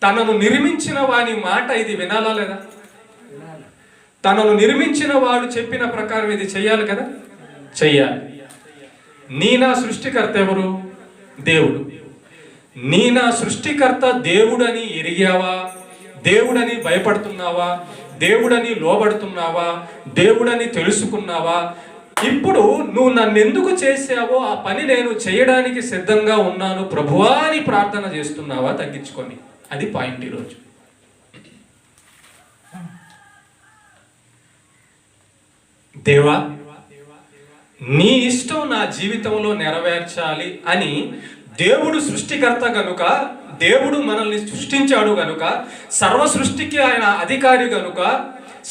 తనను నిర్మించిన వాని మాట ఇది వినాలా లేదా? తనను నిర్మించిన వాడు చెప్పిన ప్రకారం ఇది చెయ్యాలి కదా, చెయ్యాలి. నీ నా సృష్టికర్త ఎవరు? దేవుడు. నీ నా సృష్టికర్త దేవుడని ఎరిగావా? దేవుడని భయపడుతున్నావా? దేవుడని లోబడుతున్నావా? దేవుడని తెలుసుకున్నావా? ఇప్పుడు నువ్వు నన్ను ఎందుకు చేసావో ఆ పని నేను చేయడానికి సిద్ధంగా ఉన్నాను ప్రభువా అని ప్రార్థన చేస్తున్నావా? తగ్గించుకొని. అది పాయింట్ ఈరోజు. దేవా, నీ ఇష్టం నా జీవితంలో నెరవేర్చాలి అని దేవుడు సృష్టికర్త గనుక, దేవుడు మనల్ని సృష్టించాడు గనుక, సర్వ సృష్టికి ఆయన అధికారి గనుక,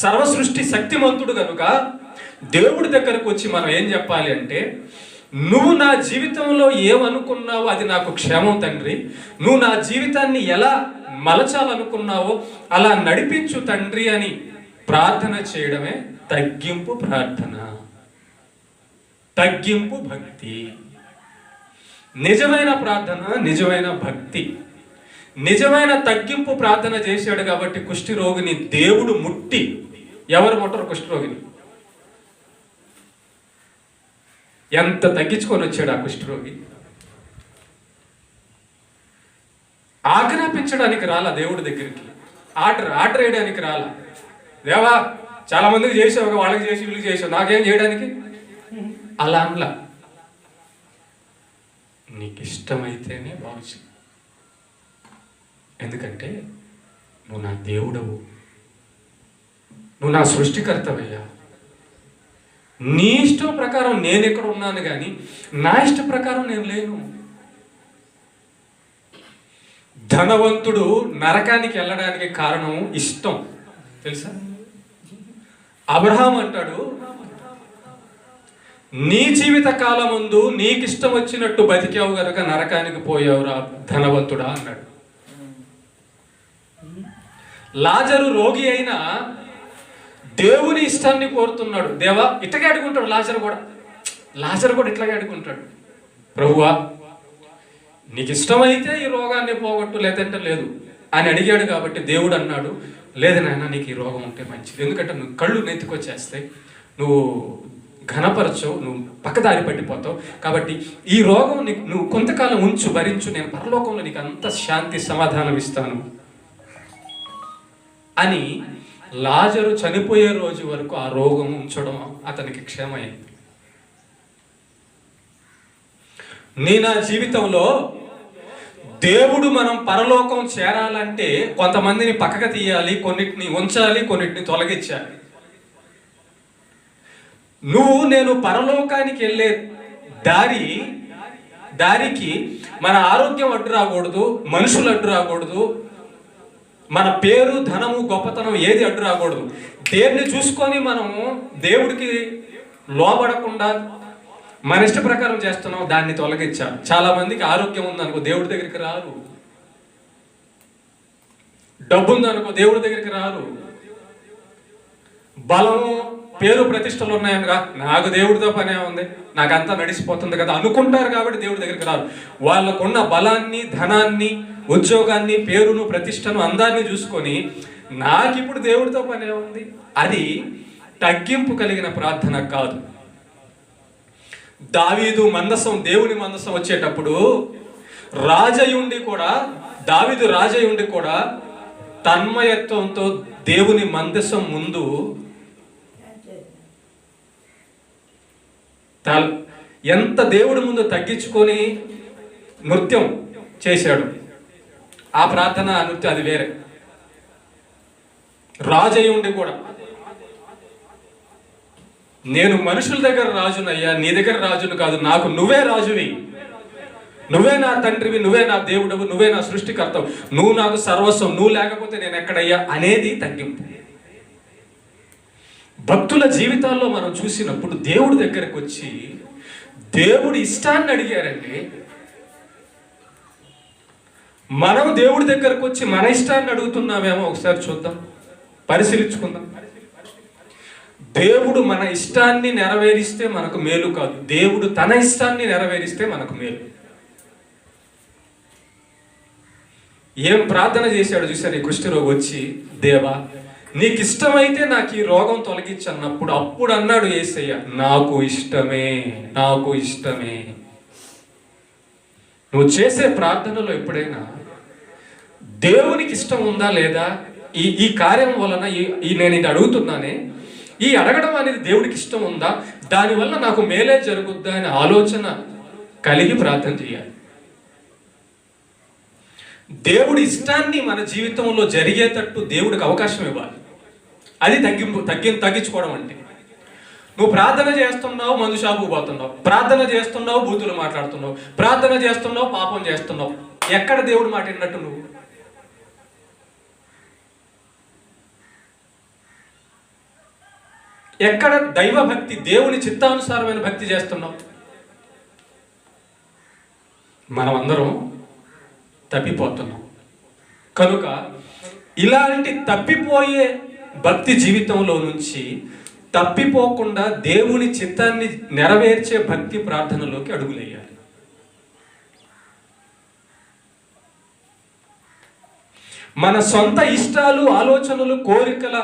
సర్వ సృష్టి శక్తిమంతుడు గనుక దేవుడి దగ్గరకు వచ్చి మనం ఏం చెప్పాలి అంటే, నువ్వు నా జీవితంలో ఏమనుకున్నావో అది నాకు క్షేమం తండ్రి, నువ్వు నా జీవితాన్ని ఎలా మలచాలనుకున్నావో అలా నడిపించు తండ్రి అని ప్రార్థన చేయడమే తగ్గింపు ప్రార్థన, తగ్గింపు భక్తి. నిజమైన ప్రార్థన, నిజమైన భక్తి. నిజమైన తగ్గింపు ప్రార్థన చేశాడు కాబట్టి కుష్ఠరోగిని దేవుడు ముట్టి, ఎవరు ముట్టరు కుష్ఠరోగిని? ఎంత తగ్గించుకొని వచ్చాడు ఆ కుష్ఠరోగి. ఆజ్ఞాపించడానికి రాలా దేవుడి దగ్గరికి, ఆర్డర్ వేయడానికి రాలా. దేవా చాలా మందికి చేసావు, వాళ్ళకి చేసి వీళ్ళకి చేసావు, నాకేం చేయడానికి అలా అనలా. నీకు ఇష్టమైతేనే బాగు. ఎందుకంటే నువ్వు నా దేవుడవు, నువ్వు నా సృష్టికర్తవయ్యా. నీ ఇష్టం ప్రకారం నేను ఎక్కడ ఉన్నాను కానీ నా ఇష్ట ప్రకారం నేను లేను. ధనవంతుడు నరకానికి వెళ్ళడానికి కారణం ఇష్టం, తెలుసా? అబ్రహాం అంటాడు, నీ జీవిత కాలం ముందు నీకు ఇష్టం వచ్చినట్టు బతికావు గనుక నరకానికి పోయావురా ధనవంతుడా అన్నాడు. లాజరు రోగి అయినా దేవుని ఇష్టాన్ని కోరుతున్నాడు. దేవా, ఇట్లాగే అడుగుంటాడు లాజరు కూడా ఇట్లాగే అడుగుంటాడు, ప్రభువా నీకు ఇష్టమైతే ఈ రోగాన్ని పోగొట్టు, లేదంటే లేదు అని అడిగాడు. కాబట్టి దేవుడు అన్నాడు, లేదు నాయన, నీకు ఈ రోగం ఉంటే మంచిది, ఎందుకంటే నువ్వు కళ్ళు నెత్తికొచ్చేస్తాయి, నువ్వు ఘనపరచవు, నువ్వు పక్కదారి పట్టిపోతావు, కాబట్టి ఈ రోగం నీకు నువ్వు కొంతకాలం ఉంచు, భరించు, నేను పరలోకంలో నీకు అంత శాంతి సమాధానం ఇస్తాను అని లాజరు చనిపోయే రోజు వరకు ఆ రోగం ఉంచడం అతనికి క్షేమమైంది. నీ నా జీవితంలో దేవుడు మనం పరలోకం చేరాలంటే కొంతమందిని పక్కకు తీయాలి, కొన్నిటిని ఉంచాలి, కొన్నిటిని తొలగించాలి. నేను పరలోకానికి వెళ్ళే దారికి మన ఆరోగ్యం అడ్డు రాకూడదు, మనుషులు అడ్డు రాకూడదు, మన పేరు, ధనము, గొప్పతనం ఏది అడ్డు రాకూడదు. దేన్ని చూసుకొని మనము దేవుడికి లోబడకుండా మన ఇష్ట ప్రకారం చేస్తున్నాం, దాన్ని తొలగించాలి. చాలా మందికి ఆరోగ్యం ఉందనుకో దేవుడి దగ్గరికి రారు, డబ్బు ఉందనుకో దేవుడి దగ్గరికి రారు, బలము, పేరు, ప్రతిష్టలు ఉన్నాయనగా నాకు దేవుడితో పనే ఉంది, నాకంతా నడిచిపోతుంది కదా అనుకుంటారు. కాబట్టి దేవుడి దగ్గరికి రారు. వాళ్ళకున్న బలాన్ని, ధనాన్ని, ఉద్యోగాన్ని, పేరును, ప్రతిష్టను, అందాన్ని చూసుకొని నాకు ఇప్పుడు దేవుడితో పనే ఉంది, అది తగ్గింపు కలిగిన ప్రార్థన కాదు. దావీదు మందసం, దేవుని మందసం వచ్చేటప్పుడు దావీదు రాజయుండి కూడా తన్మయత్వంతో దేవుని మందసం ముందు ఎంత దేవుడి ముందు తగ్గించుకొని నృత్యం చేశాడు. ఆ ప్రార్థన, ఆ నృత్యం అది వేరే. రాజయుండి కూడా, నేను మనుషుల దగ్గర రాజునయ్యా, నీ దగ్గర రాజును కాదు, నాకు నువ్వే రాజువి, నువ్వే నా తండ్రివి, నువ్వే నా దేవుడవు, నువ్వే నా సృష్టికర్తవు, నువ్వు నాకు సర్వస్వం, నువ్వు లేకపోతే నేను ఎక్కడయ్యా అనేది తగ్గింపు. భక్తుల జీవితాల్లో మనం చూసినప్పుడు దేవుడి దగ్గరకు వచ్చి దేవుడి ఇష్టాన్ని అడిగారండి. మనం దేవుడి దగ్గరకు వచ్చి మన ఇష్టాన్ని అడుగుతున్నామేమో ఒకసారి చూద్దాం, పరిశీలించుకుందాం. దేవుడు మన ఇష్టాన్ని నెరవేరిస్తే మనకు మేలు కాదు, దేవుడు తన ఇష్టాన్ని నెరవేరిస్తే మనకు మేలు. ఏం ప్రార్థన చేశాడు చూసారు ఈ కుష్ఠరోగి వచ్చి, దేవా నీకు ఇష్టమైతే నాకు ఈ రోగం తొలగించు అన్నప్పుడు అప్పుడు అన్నాడు యేసయ్య, నాకు ఇష్టమే, నాకు ఇష్టమే. నువ్వు చేసే ప్రార్థనలో ఎప్పుడైనా దేవునికి ఇష్టం ఉందా లేదా, ఈ కార్యం వలన నేను ఇది అడుగుతున్నానే, ఈ అడగడం అనేది దేవుడికి ఇష్టం ఉందా, దానివల్ల నాకు మేలే జరుగుద్దా అనే ఆలోచన కలిగి ప్రార్థన చేయాలి. దేవుడి ఇష్టాన్ని మన జీవితంలో జరిగేటట్టు దేవుడికి అవకాశం ఇవ్వాలి. అది తగ్గించుకోవడం అంటే. నువ్వు ప్రార్థన చేస్తున్నావు, మందు షాపుకు పోతున్నావు, ప్రార్థన చేస్తున్నావు, బూతులు మాట్లాడుతున్నావు, ప్రార్థన చేస్తున్నావు, పాపం చేస్తున్నావు. ఎక్కడ దేవుడు మాట విన్నట్టు నువ్వు? ఎక్కడ దైవ భక్తి, దేవుని చిత్తానుసారమైన భక్తి చేస్తున్నావు? మనమందరం తప్పిపోతున్నాం. కనుక ఇలాంటి తప్పిపోయే భక్తి జీవితంలో నుంచి తప్పిపోకుండా దేవుని చిత్తాన్ని నెరవేర్చే భక్తి ప్రార్థనలోకి అడుగులేయాలి. మన సొంత ఇష్టాలు, ఆలోచనలు, కోరికల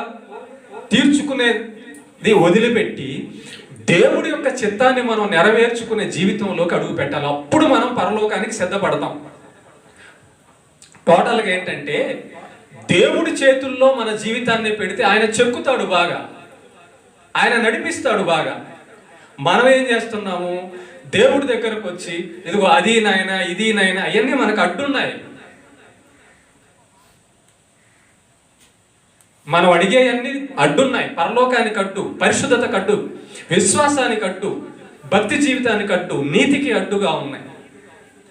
తీర్చుకునేది వదిలిపెట్టి దేవుడి యొక్క చిత్తాన్ని మనం నెరవేర్చుకునే జీవితంలోకి అడుగు పెట్టాలి. అప్పుడు మనం పరలోకానికి సిద్ధపడతాం. టోటల్గా ఏంటంటే, దేవుడి చేతుల్లో మన జీవితాన్ని పెడితే ఆయన చెక్కుతాడు బాగా, ఆయన నడిపిస్తాడు బాగా. మనం ఏం చేస్తున్నాము? దేవుడి దగ్గరకు వచ్చి ఇదిగో అది నాయన, ఇది నాయన, అవన్నీ మనకు అడ్డున్నాయి. మనం అడిగేవన్నీ అడ్డున్నాయి. పరలోకానికి అడ్డు, పరిశుద్ధతకు అడ్డు, విశ్వాసానికి అడ్డు, భక్తి జీవితానికి అడ్డు, నీతికి అడ్డుగా ఉన్నాయి.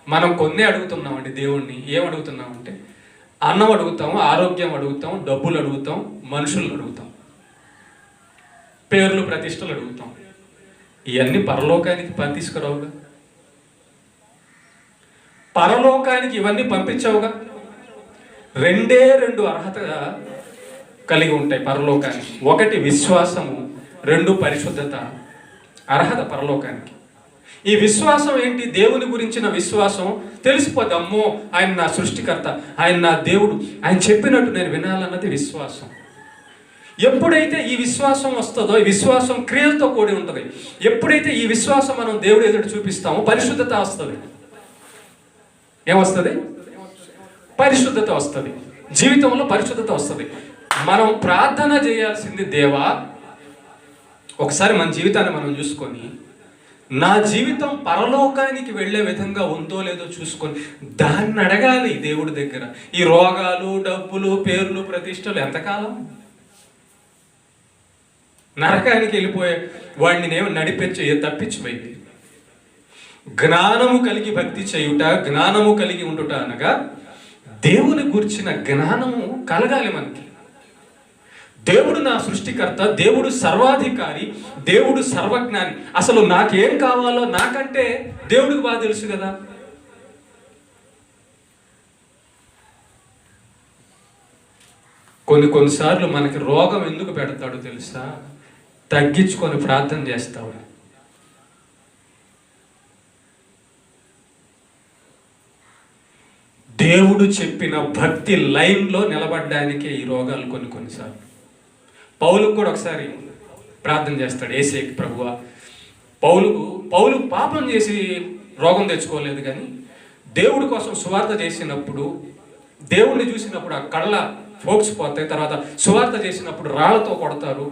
మనం కొన్నే అడుగుతున్నామండి దేవుణ్ణి. ఏం అడుగుతున్నామంటే, అన్నం అడుగుతాం, ఆరోగ్యం అడుగుతాం, డబ్బులు అడుగుతాం, మనుషులను అడుగుతాం, పేర్లు ప్రతిష్టలు అడుగుతాం. ఇవన్నీ పరలోకానికి తీసుకురావుగా? పరలోకానికి ఇవన్నీ పంపించావుగా? రెండే రెండు అర్హతగా కలిగి ఉంటాయి పరలోకానికి. ఒకటి విశ్వాసము, రెండు పరిశుద్ధత. అర్హత పరలోకానికి. ఈ విశ్వాసం ఏంటి? దేవుని గురించిన విశ్వాసం. తెలిసిపోద్ది, అమ్మో ఆయన నా సృష్టికర్త, ఆయన నా దేవుడు, ఆయన చెప్పినట్టు నేను వినాలన్నది విశ్వాసం. ఎప్పుడైతే ఈ విశ్వాసం వస్తుందో, ఈ విశ్వాసం క్రియలతో కూడి ఉంటుంది. ఎప్పుడైతే ఈ విశ్వాసం మనం దేవుడు ఎదుటి చూపిస్తామో పరిశుద్ధత వస్తుంది. ఏమొస్తుంది? పరిశుద్ధత వస్తుంది. జీవితంలో పరిశుద్ధత వస్తుంది. మనం ప్రార్థన చేయాల్సింది, దేవా ఒకసారి మన జీవితాన్ని మనం చూసుకొని, నా జీవితం పరలోకానికి వెళ్ళే విధంగా ఉందో లేదో చూసుకొని దాన్ని అడగాలి దేవుడి దగ్గర. ఈ రోగాలు, డబ్బులు, పేర్లు, ప్రతిష్టలు ఎంతకాలం? నరకానికి వెళ్ళిపోయే వాడిని నేను తప్పించిపోయింది. జ్ఞానము కలిగి భక్తి చేయుట, జ్ఞానము కలిగి ఉండుట అనగా దేవుని గురించిన జ్ఞానము కలగాలి మనకి. దేవుడు నా సృష్టికర్త, దేవుడు సర్వాధికారి, దేవుడు సర్వజ్ఞాని. అసలు నాకేం కావాలో నాకంటే దేవుడికి బాగా తెలుసు కదా. కొన్నిసార్లు మనకి రోగం ఎందుకు పెడతాడో తెలుసా? తగ్గించుకొని ప్రార్థన చేస్తావు. దేవుడు చెప్పిన భక్తి లైన్లో నిలబడ్డానికి ఈ రోగాలు కొన్నిసార్లు. పౌలుకు కూడా ఒకసారి ప్రార్థన చేస్తాడు యేసేకి, ప్రభువా పౌలు పాపం చేసి రోగం తెచ్చుకోలేదు, కానీ దేవుడి కోసం సువార్త చేసినప్పుడు, దేవుడిని చూసినప్పుడు ఆ కళ్ళ ఫోక్స్ పోతాయి. తర్వాత సువార్త చేసినప్పుడు రాళ్లతో కొడతారు,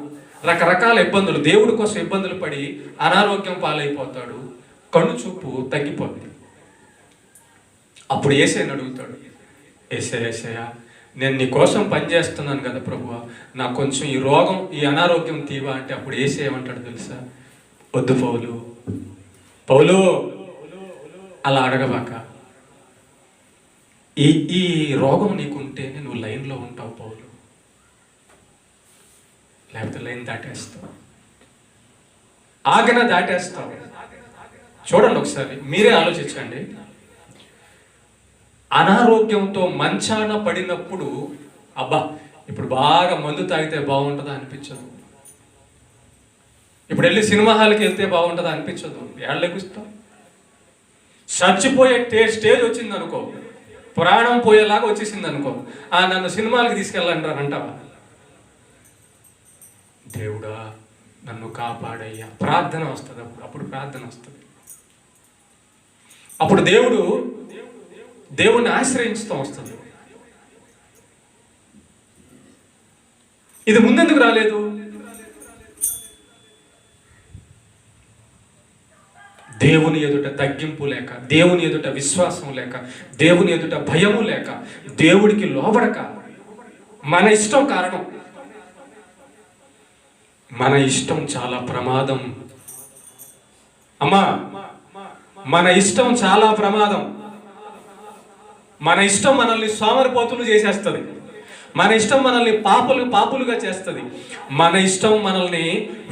రకరకాల ఇబ్బందులు, దేవుడి కోసం ఇబ్బందులు పడి అనారోగ్యం పాలైపోతాడు, కన్ను చూపు తగ్గిపోతుంది. అప్పుడు యేసేని అడుగుతాడు, యేసయ్యా నేను నీ కోసం పనిచేస్తున్నాను కదా ప్రభువా, నాకు కొంచెం ఈ రోగం, ఈ అనారోగ్యం తీవా అంటే అప్పుడు యేసే ఏమంటాడు తెలుసా? వద్దు పౌలు అలా అడగబాక, ఈ రోగం నీకుంటేనే నువ్వు లైన్లో ఉంటావు పౌలు, లేకపోతే లైన్ దాటేస్తావు, ఆగన దాటేస్తావు. చూడండి ఒకసారి, మీరే ఆలోచించండి. అనారోగ్యంతో మంచాన పడినప్పుడు అబ్బా ఇప్పుడు బాగా మందు తాగితే బాగుంటుందా అనిపించదు. ఇప్పుడు వెళ్ళి సినిమా హాల్కి వెళ్తే బాగుంటుందా అనిపించదు, ఏళ్ళెక్కుస్తాం. చచ్చిపోయే స్టేజ్ వచ్చింది అనుకో, ప్రాణం పోయేలాగా వచ్చేసింది అనుకో, నన్ను సినిమాలకి తీసుకెళ్ళండి అంటావా? దేవుడా నన్ను కాపాడయ్యా, ప్రార్థన వస్తుంది. అప్పుడు ప్రార్థన వస్తుంది. అప్పుడు దేవుణ్ణి ఆశ్రయించుతూ వస్తుంది. ఇది ముందెందుకు రాలేదు? దేవుని ఎదుట తగ్గింపు లేక, దేవుని ఎదుట విశ్వాసం లేక, దేవుని ఎదుట భయము లేక, దేవుడికి లోబడక, మన ఇష్టం కారణం. మన ఇష్టం చాలా ప్రమాదం అమ్మా, మన ఇష్టం చాలా ప్రమాదం. మన ఇష్టం మనల్ని సోమరిపోతులు చేసేస్తుంది. మన ఇష్టం మనల్ని పాపులుగా చేస్తుంది. మన ఇష్టం మనల్ని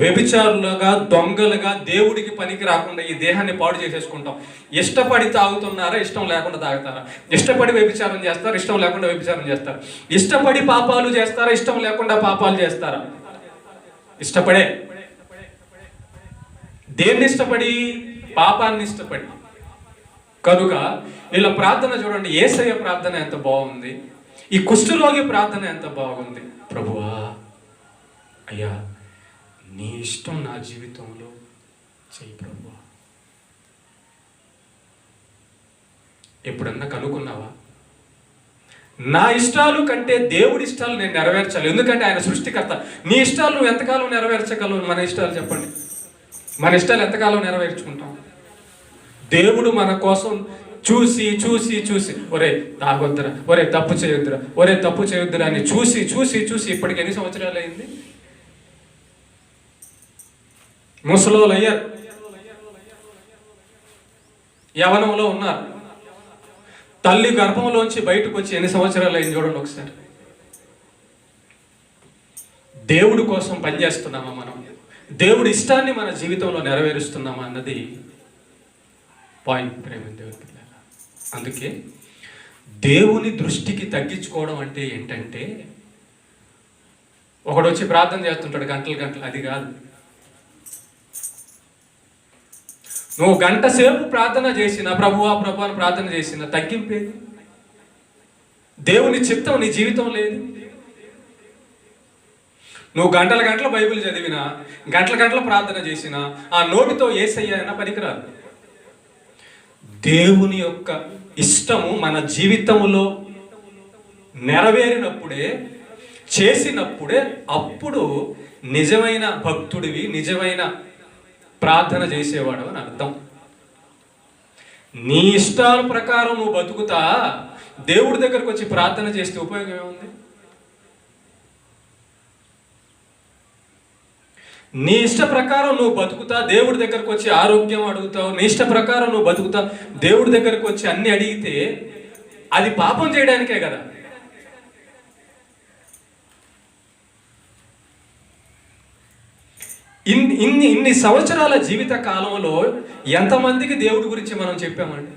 వ్యభిచారులుగా, దొంగలుగా, దేవుడికి పనికి రాకుండా ఈ దేహాన్ని పాడు చేసేసుకుంటాం. ఇష్టపడి తాగుతున్నారా? ఇష్టం లేకుండా తాగుతారా? ఇష్టపడి వ్యభిచారం చేస్తారా? ఇష్టం లేకుండా వ్యభిచారం చేస్తారా? ఇష్టపడి పాపాలు చేస్తారా? ఇష్టం లేకుండా పాపాలు చేస్తారా? ఇష్టపడే. దేన్ని ఇష్టపడి? పాపాన్ని ఇష్టపడి. కనుక ఇలా ప్రార్థన చూడండి, యేసయ్య ప్రార్థన ఎంత బాగుంది, ఈ కుష్ఠరోగి ప్రార్థన ఎంత బాగుంది. ప్రభువా, అయ్యా నీ ఇష్టం నా జీవితంలో చెయ్యి ప్రభువా. ఎప్పుడన్నా కనుక్కున్నావా? నా ఇష్టాలు కంటే దేవుడి ఇష్టాలు నేను నెరవేర్చాలి, ఎందుకంటే ఆయన సృష్టికర్త. నీ ఇష్టాలు నువ్వు ఎంతకాలం నెరవేర్చగలవు? మన ఇష్టాలు చెప్పండి, మన ఇష్టాలు ఎంతకాలం నెరవేర్చుకుంటాం? దేవుడు మన కోసం చూసి చూసి చూసి, ఒరే తాగొద్దురా, ఒరే తప్పు చేయొద్దురా, ఒరే తప్పు చేయొద్దురా అని చూసి చూసి చూసి ఇప్పటికి ఎన్ని సంవత్సరాలు అయింది? ముసలోళ్ళు అయ్యారు, యవనంలో ఉన్నారు. తల్లి గర్భంలోంచి బయటకు వచ్చి ఎన్ని సంవత్సరాలు అయింది చూడండి ఒకసారి. దేవుడి కోసం పనిచేస్తున్నామా మనం? దేవుడి ఇష్టాన్ని మన జీవితంలో నెరవేరుస్తున్నామా అన్నది పాయింట్. ప్రేమ దేవుడి పిల్లల, అందుకే దేవుని దృష్టికి తగ్గించుకోవడం అంటే ఏంటంటే, ఒకడు వచ్చి ప్రార్థన చేస్తుంటాడు గంటలు, అది కాదు. నువ్వు గంట సేపు ప్రార్థన చేసిన, ప్రభువా ప్రభు అని ప్రార్థన చేసిన తగ్గింపేది? దేవుని చిత్తం నీ జీవితం లేదు. నువ్వు గంటల బైబిల్ చదివినా, గంటల ప్రార్థన చేసినా, ఆ నోటితో యేసయ్య అన్న పనికిరాదు. దేవుని యొక్క ఇష్టము మన జీవితంలో నెరవేరినప్పుడే, చేసినప్పుడే, అప్పుడు నిజమైన భక్తుడివి, నిజమైన ప్రార్థన చేసేవాడు అని అర్థం. నీ ఇష్టాల ప్రకారం నువ్వు బతుకుతా దేవుడి దగ్గరకు వచ్చి ప్రార్థన చేస్తే ఉపయోగం ఏముంది? నీ ఇష్ట ప్రకారం నువ్వు బతుకుతా దేవుడి దగ్గరకు వచ్చి ఆరోగ్యం అడుగుతావు, నీ ఇష్ట ప్రకారం నువ్వు బతుకుతా దేవుడి దగ్గరకు వచ్చి అన్ని అడిగితే అది పాపం చేయడానికే కదా. ఇన్ని సంవత్సరాల జీవిత కాలంలో ఎంతమందికి దేవుడి గురించి మనం చెప్పామండి?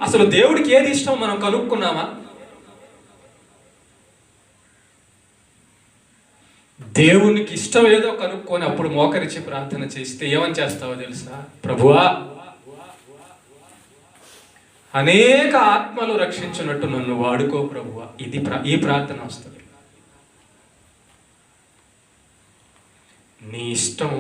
అసలు దేవుడికి ఏది ఇష్టం మనం కనుక్కున్నామా? దేవునికి ఇష్టం ఏదో కనుక్కొని అప్పుడు మోకరించి ప్రార్థన చేస్తే ఏమని చేస్తావో తెలుసా? ప్రభువా, అనేక ఆత్మలు రక్షించినట్టు నన్ను వాడుకో ప్రభువా. ఈ ప్రార్థన వస్తుంది. నీ ఇష్టం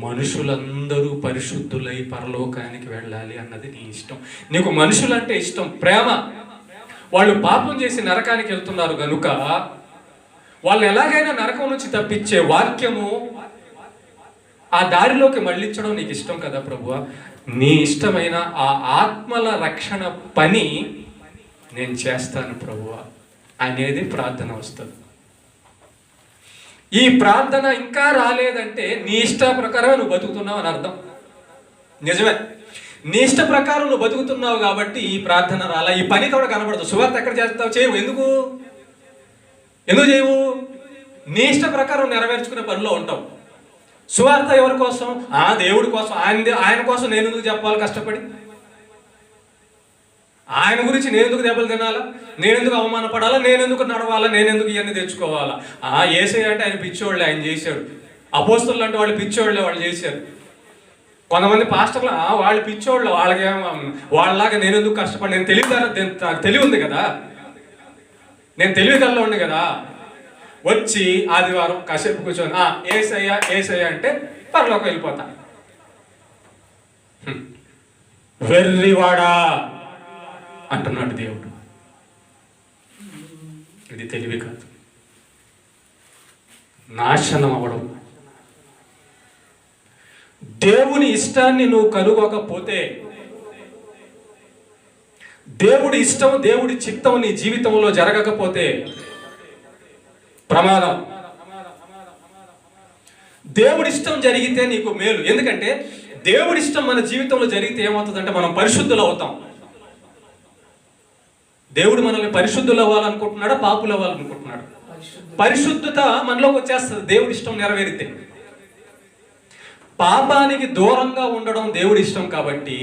మనుషులందరూ పరిశుద్ధులై పరలోకానికి వెళ్ళాలి అన్నది నీ ఇష్టం. నీకు మనుషులంటే ఇష్టం, ప్రేమ. వాళ్ళు పాపం చేసి నరకానికి వెళ్తున్నారు గనుక వాళ్ళు ఎలాగైనా నరకం నుంచి తప్పించే వాక్యము, ఆ దారిలోకి మళ్ళించడం నీకు ఇష్టం కదా ప్రభువా. నీ ఇష్టమైన ఆ ఆత్మల రక్షణ పని నేను చేస్తాను ప్రభువా అనేది ప్రార్థన వస్తుంది. ఈ ప్రార్థన ఇంకా రాలేదంటే నీ ఇష్ట ప్రకారం నువ్వు బతుకుతున్నావు అని అర్థం. నిజమే, నీ ఇష్ట ప్రకారం నువ్వు బతుకుతున్నావు కాబట్టి ఈ ప్రార్థన రాలా. ఈ పని కూడా కనబడదు. సువార్త ఎక్కడ చేస్తావు? చేయవు. ఎందుకు చేయవు? నీ ఇష్ట ప్రకారం నెరవేర్చుకునే పనిలో ఉంటావు. సువార్త ఎవరి కోసం? దేవుడి కోసం. ఆయన కోసం నేను ఎందుకు చెప్పాలి కష్టపడి? ఆయన గురించి నేను ఎందుకు దెబ్బలు తినాలా, నేను ఎందుకు అవమానపడాలా, నేను ఎందుకు నడవాలా, నేను ఎందుకు ఇవన్నీ తెచ్చుకోవాలా? యేసయ్య అంటే ఆయన పిచ్చోళ్ళే, ఆయన చేశాడు. అపోస్తలులు అంటే వాళ్ళు పిచ్చోళ్ళే, వాళ్ళు చేశారు. కొంతమంది పాస్టర్లు వాళ్ళు పిచ్చోళ్ళు, వాళ్ళలాగా నేను ఎందుకు కష్టపడి, నేను తెలివి ఉంది కదా, నేను తెలివికల్లో ఉంది కదా, వచ్చి ఆదివారం కాసేపు కూర్చొని యేసయ్య యేసయ్య అంటే పరలోకి వెళ్ళిపోతా. వెర్రివాడా అంటున్నాడు దేవుడు. ఇది తెలివి కాదు, నాశనం అవ్వడం. దేవుని ఇష్టాన్ని నువ్వు కనుగొకపోతే, దేవుడి ఇష్టం దేవుడి చిత్తం నీ జీవితంలో జరగకపోతే ప్రమాదం. దేవుడి ఇష్టం జరిగితే నీకు మేలు. ఎందుకంటే దేవుడి ఇష్టం మన జీవితంలో జరిగితే ఏమవుతుందంటే మనం పరిశుద్ధులు అవుతాం. దేవుడు మనల్ని పరిశుద్ధులు అవ్వాలనుకుంటున్నాడా, పాపులు అవ్వాలనుకుంటున్నాడు? పరిశుద్ధత మనలోకి వచ్చేస్తుంది దేవుడి ఇష్టం నెరవేరితే. పాపానికి దూరంగా ఉండడం దేవుడి ఇష్టం కాబట్టి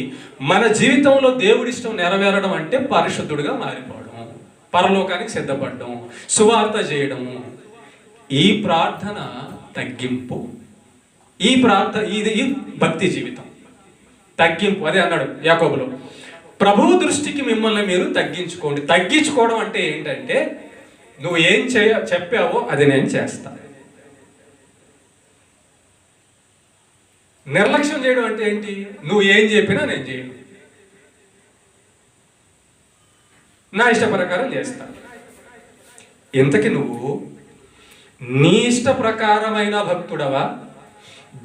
మన జీవితంలో దేవుడి ఇష్టం నెరవేరడం అంటే పరిశుద్ధుడిగా మారిపోవడం, పరలోకానికి సిద్ధపడడం, సువార్త చేయడము. ఈ ప్రార్థన తగ్గింపు, ఇది భక్తి జీవితం తగ్గింపు. అదే అన్నాడు యాకోబులో, ప్రభువు దృష్టికి మిమ్మల్ని మీరు తగ్గించుకోండి. తగ్గించుకోవడం అంటే ఏంటంటే నువ్వు ఏం చెప్పావో అది నేను చేస్తా. నిర్లక్ష్యం చేయడం అంటే ఏంటి? నువ్వు ఏం చెప్పినా నేను చేయను, నా ఇష్ట ప్రకారం చేస్తా. ఇంతకీ నువ్వు నీ ఇష్ట ప్రకారమైన భక్తుడవా,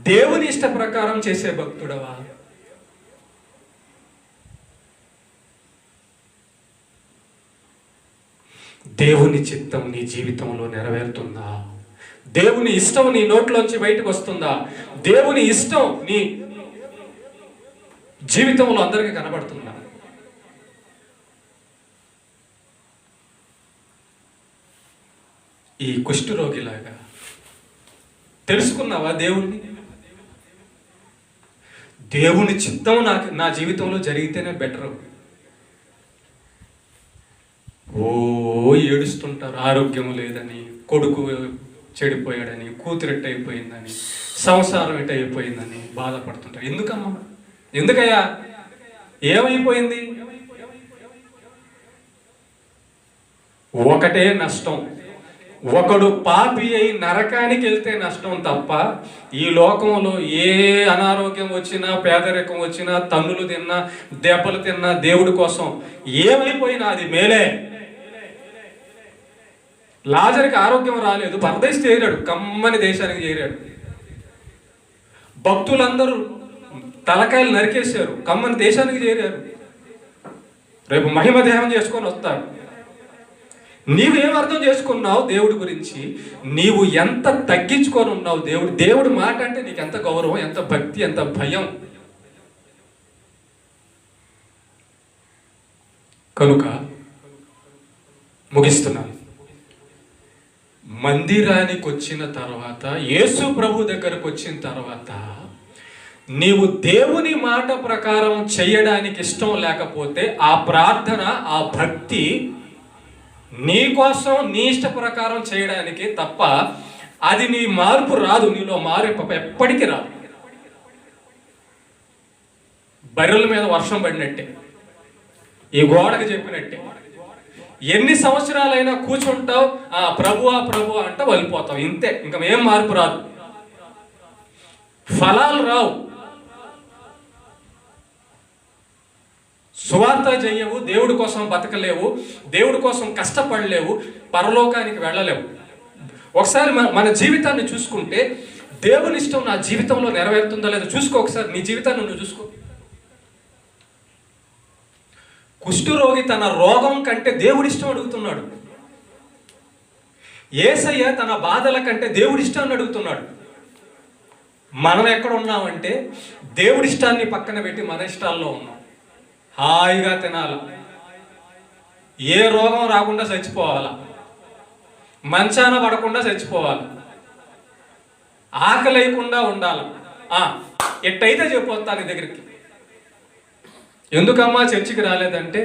దేవుని ఇష్ట ప్రకారం చేసే భక్తుడవా? దేవుని చిత్తం నీ జీవితంలో నెరవేరుతుందా? దేవుని ఇష్టం నీ నోట్లోంచి బయటకు వస్తుందా? దేవుని ఇష్టం నీ జీవితంలో అందరికీ కనబడుతుందా? ఈ కుష్ఠరోగిలాగా తెలుసుకున్నావా దేవుణ్ణి? దేవుని చిత్తం నా జీవితంలో జరిగితేనే బెటరు. ఏడుస్తుంటారు, ఆరోగ్యం లేదని, కొడుకు చెడిపోయాడని, కూతురు ఎట్టయిపోయిందని, సంసారం ఎట్టయిపోయిందని బాధపడుతుంటారు. ఎందుకమ్మా, ఎందుకయ్యా, ఏమైపోయింది? ఒకటే నష్టం, ఒకడు పాపి అయి నరకానికి వెళ్తే నష్టం తప్ప ఈ లోకంలో ఏ అనారోగ్యం వచ్చినా, పేదరికం వచ్చినా, తన్నులు తిన్నా, దెబ్బలు తిన్నా దేవుడి కోసం ఏమైపోయినా అది మేలే. లాజరుకి ఆరోగ్యం రాలేదు, పరదేశ్ చేరాడు, కమ్మని దేశానికి చేరాడు. భక్తులందరూ తలకాయలు నరికేశారు, కమ్మని దేశానికి చేరారు. రేపు మహిమ దేహం చేసుకొని వస్తాడు. నీవేం అర్థం చేసుకున్నావు దేవుడి గురించి? నీవు ఎంత తగ్గించుకొని ఉన్నావు? దేవుడి మాట అంటే నీకు ఎంత గౌరవం, ఎంత భక్తి, ఎంత భయం. కనుక ముగిస్తున్నాను. మందిరానికి వచ్చిన తర్వాత, యేసు ప్రభు దగ్గరకు వచ్చిన తర్వాత నీవు దేవుని మాట ప్రకారం చేయడానికి ఇష్టం లేకపోతే ఆ ప్రార్థన, ఆ భక్తి నీ కోసం నీ ఇష్ట ప్రకారం చేయడానికి తప్ప అది నీ మార్పు రాదు, నీలో మార్పు ఎప్పటికీ రాదు. బర్రెల మీద వర్షం పడినట్టే, ఈ గోడకు చెప్పినట్టే. ఎన్ని సంవత్సరాలైనా కూర్చుంటావు, ప్రభువా ప్రభు అంట వెళ్ళిపోతావు, ఇంతే. ఇంకా ఏం మార్పు రాదు, ఫలాలు రావు. సువార్త చెయ్యవు, దేవుడి కోసం బతకలేవు, దేవుడి కోసం కష్టపడలేవు, పరలోకానికి వెళ్ళలేవు. ఒకసారి మన జీవితాన్ని చూసుకుంటే దేవుని ఇష్టం నా జీవితంలో నెరవేరుతుందో లేదో చూసుకో. ఒకసారి నీ జీవితాన్ని నువ్వు చూసుకో. కుష్ఠరోగి తన రోగం కంటే దేవుడి ఇష్టం అడుగుతున్నాడు. యేసయ్య తన బాధల కంటే దేవుడి ఇష్టాన్ని అడుగుతున్నాడు. మనం ఎక్కడ ఉన్నామంటే దేవుడి ఇష్టాన్ని పక్కన పెట్టి మన ఇష్టాల్లో ఉన్నాం. హాయిగా తినాల, ఏ రోగం రాకుండా చచ్చిపోవాలా, మంచాన పడకుండా చచ్చిపోవాలి, ఆకలి లేకుండా ఉండాలి. ఎట్టయితే చెప్పొస్తా నీ దగ్గరికి. ఎందుకమ్మా చర్చికి రాలేదంటే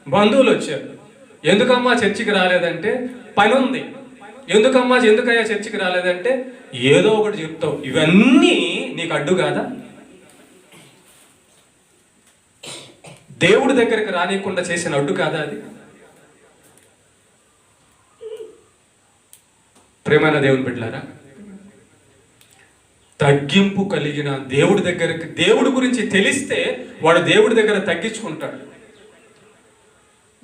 బంధువులు వచ్చారు. ఎందుకమ్మా చర్చికి రాలేదంటే పని ఉంది. ఎందుకయ్యా చర్చికి రాలేదంటే ఏదో ఒకటి చెప్తావు. ఇవన్నీ నీకు అడ్డు కాదా? దేవుడి దగ్గరికి రానియకుండా చేసిన అడ్డు కాదా అది? ప్రేమైన దేవుని బిడ్డలారా, తగ్గింపు కలిగిన దేవుడి గురించి తెలిస్తే వాడు దేవుడి దగ్గర తగ్గించుకుంటాడు,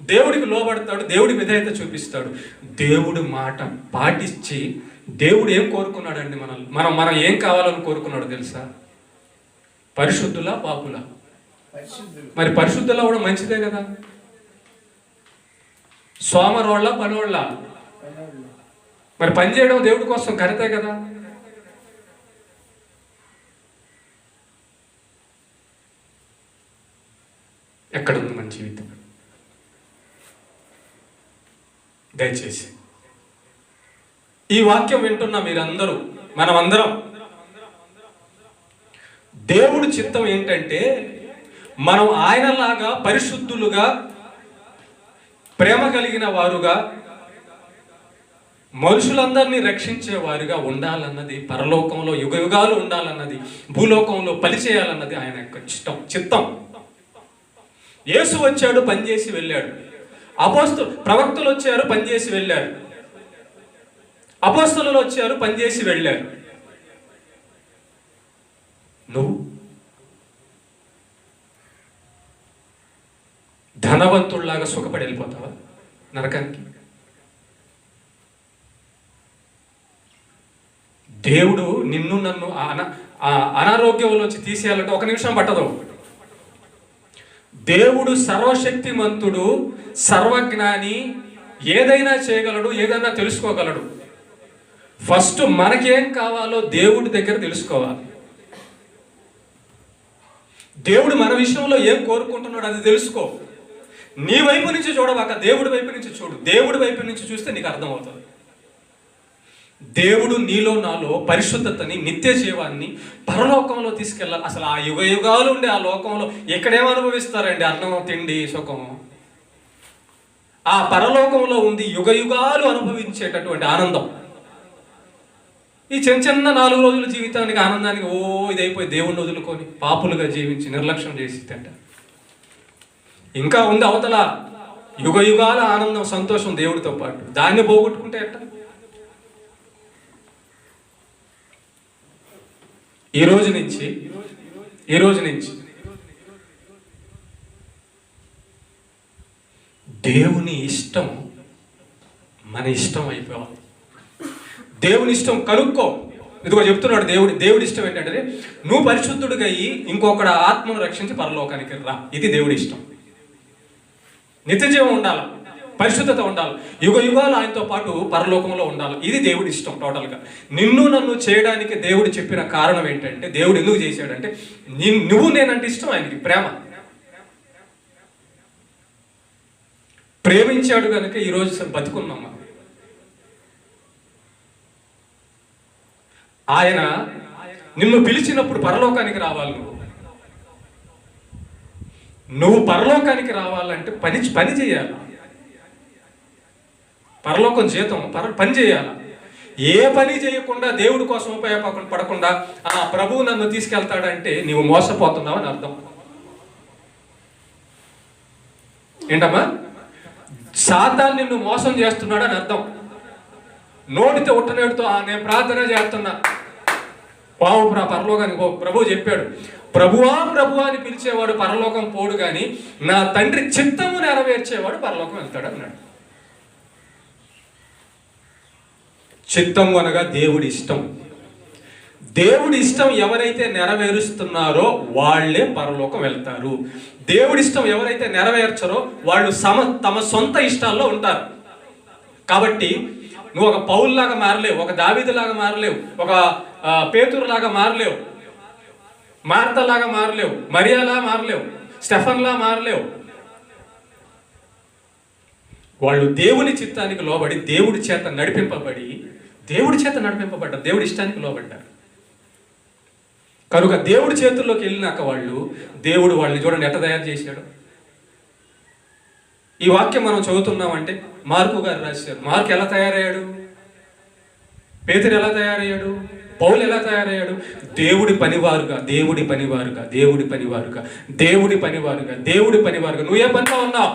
దేవుడికి లోబడతాడు, దేవుడి విధేయత చూపిస్తాడు. దేవుడి మాట పాటించి దేవుడు ఏం కోరుకున్నాడండి? మనం ఏం కావాలని కోరుకున్నాడు తెలుసా? పరిశుద్ధులా పాపులా? మరి పరిశుద్ధులా కూడా మంచిదే కదా. సోమరోళ్ళ పనోళ్ళ? మరి పని చేయడం దేవుడి కోసం కరితే కదా. ఎక్కడుంది మన జీవితం? దయచేసి ఈ వాక్యం వింటున్న మీరందరూ, మనమందరం, దేవుడి చిత్తం ఏంటంటే మనం ఆయనలాగా పరిశుద్ధులుగా, ప్రేమ కలిగిన వారుగా, మనుషులందరినీ రక్షించే వారుగా ఉండాలన్నది, పరలోకంలో యుగయుగాలు ఉండాలన్నది, భూలోకంలో పనిచేయాలన్నది ఆయన యొక్క చిత్తం. యేసు వచ్చాడు, పనిచేసి వెళ్ళాడు. ప్రవక్తలు వచ్చారు, పనిచేసి వెళ్ళారు. అపోస్తలులు వచ్చారు, పనిచేసి వెళ్ళారు. నువ్వు ధనవంతుల్లాగా సుఖపడి వెళ్ళిపోతావా నరకానికి? దేవుడు నిన్ను నన్ను అనారోగ్యంలోంచి తీసేయాలంటే ఒక నిమిషం పట్టదు. దేవుడు సర్వశక్తిమంతుడు, సర్వజ్ఞాని, ఏదైనా చేయగలడు, ఏదైనా తెలుసుకోగలడు. ఫస్ట్ మనకేం కావాలో దేవుడి దగ్గర తెలుసుకోవాలి. దేవుడు మన విషయంలో ఏం కోరుకుంటున్నాడు అది తెలుసుకో. నీ వైపు నుంచి చూడబాక, దేవుడి వైపు నుంచి చూడు. దేవుడి వైపు నుంచి చూస్తే నీకు అర్థమవుతుంది. దేవుడు నీలో నాలో పరిశుద్ధతని, నిత్య జీవాన్ని పరలోకంలో తీసుకెళ్ళాలి. అసలు ఆ యుగాలు ఉండే ఆ లోకంలో ఎక్కడేం అనుభవిస్తారండి? అన్నం, తిండి, సుఖం. ఆ పరలోకంలో ఉంది యుగాలు అనుభవించేటటువంటి ఆనందం. ఈ చిన్న 4 రోజుల జీవితానికి, ఆనందానికి ఇదైపోయి దేవుణ్ణి వదులుకొని పాపులుగా జీవించి నిర్లక్ష్యం చేసి తింట. ఇంకా ఉంది అవతల యుగాల ఆనందం, సంతోషం దేవుడితో పాటు. దాన్ని పోగొట్టుకుంటే ఎట్ట? ఈ రోజు నుంచి దేవుని ఇష్టం మన ఇష్టం అయిపోవాలి. దేవుని ఇష్టం కనుక్కో. ఇదిగో చెప్తున్నాడు దేవుడి ఇష్టం ఏంటంటే నువ్వు పరిశుద్ధుడిగా అయ్యి ఇంకొకటి ఆత్మను రక్షించి పరలోకానికి రా. ఇది దేవుడి ఇష్టం. నిత్యజీవం ఉండాలి, పరిశుద్ధత ఉండాలి, యుగాలు ఆయనతో పాటు పరలోకంలో ఉండాలి. ఇది దేవుడి ఇష్టం. టోటల్గా నిన్ను నన్ను చేయడానికి దేవుడు చెప్పిన కారణం ఏంటంటే, దేవుడు ఎందుకు చేశాడంటే నువ్వు నేనంటే ఇష్టం ఆయనకి, ప్రేమించాడు కనుక ఈరోజు బతుకున్నాం. ఆయన నిన్ను పిలిచినప్పుడు పరలోకానికి రావాలి. నువ్వు పరలోకానికి రావాలంటే పని చేయాలి. పరలోకం జీతం పని చేయాలి. ఏ పని చేయకుండా దేవుడి కోసం ఉపయోగపడకుండా ప్రభువు నన్ను తీసుకెళ్తాడంటే నీవు మోసపోతున్నావు అని అర్థం. ఏంటమ్మా? సాతాను నిన్ను మోసం చేస్తున్నాడు అని అర్థం. నోటితో ఉట్టనేడుతో నేను ప్రార్థన చేస్తున్నా, పావు పరలోకానికి పో. ప్రభువు చెప్పాడు, ప్రభువా అని పిలిచేవాడు పరలోకం పోడు కానీ నా తండ్రి చిత్తము నెరవేర్చేవాడు పరలోకం వెళ్తాడు అన్నాడు. చిత్తము అనగా దేవుడి ఇష్టం. దేవుడి ఇష్టం ఎవరైతే నెరవేరుస్తున్నారో వాళ్ళే పరలోకం వెళ్తారు. దేవుడి ఇష్టం ఎవరైతే నెరవేర్చరో వాళ్ళు తమ సొంత ఇష్టాల్లో ఉంటారు. కాబట్టి నువ్వు ఒక పౌల్లాగా మారలేవు, ఒక దావీదులాగా మారలేవు, ఒక పేతురులాగా మారలేవు, మార్తలాగా మారలేవు, మరియాలా మారలేవు, స్టెఫన్లా మారలేవు. వాళ్ళు దేవుని చిత్తానికి లోబడి దేవుడి చేత నడిపింపబడ్డారు, దేవుడి ఇష్టానికి లోబడ్డారు. కనుక దేవుడి చేతుల్లోకి వెళ్ళినాక దేవుడు వాళ్ళని చూడండి ఎట్ట తయారు చేశాడు. ఈ వాక్యం మనం చదువుతున్నామంటే మార్కు గారు రాశారు. మార్కు ఎలా తయారయ్యాడు? పేతురు ఎలా తయారయ్యాడు? పౌలు ఎలా తయారయ్యాడు? దేవుడి పనివారుగా, దేవుడి పనివారుగా, దేవుడి పనివారుగా, దేవుడి పనివారుగా, దేవుడి పనివారుగా. నువ్వు ఏ పనిలో ఉన్నావు?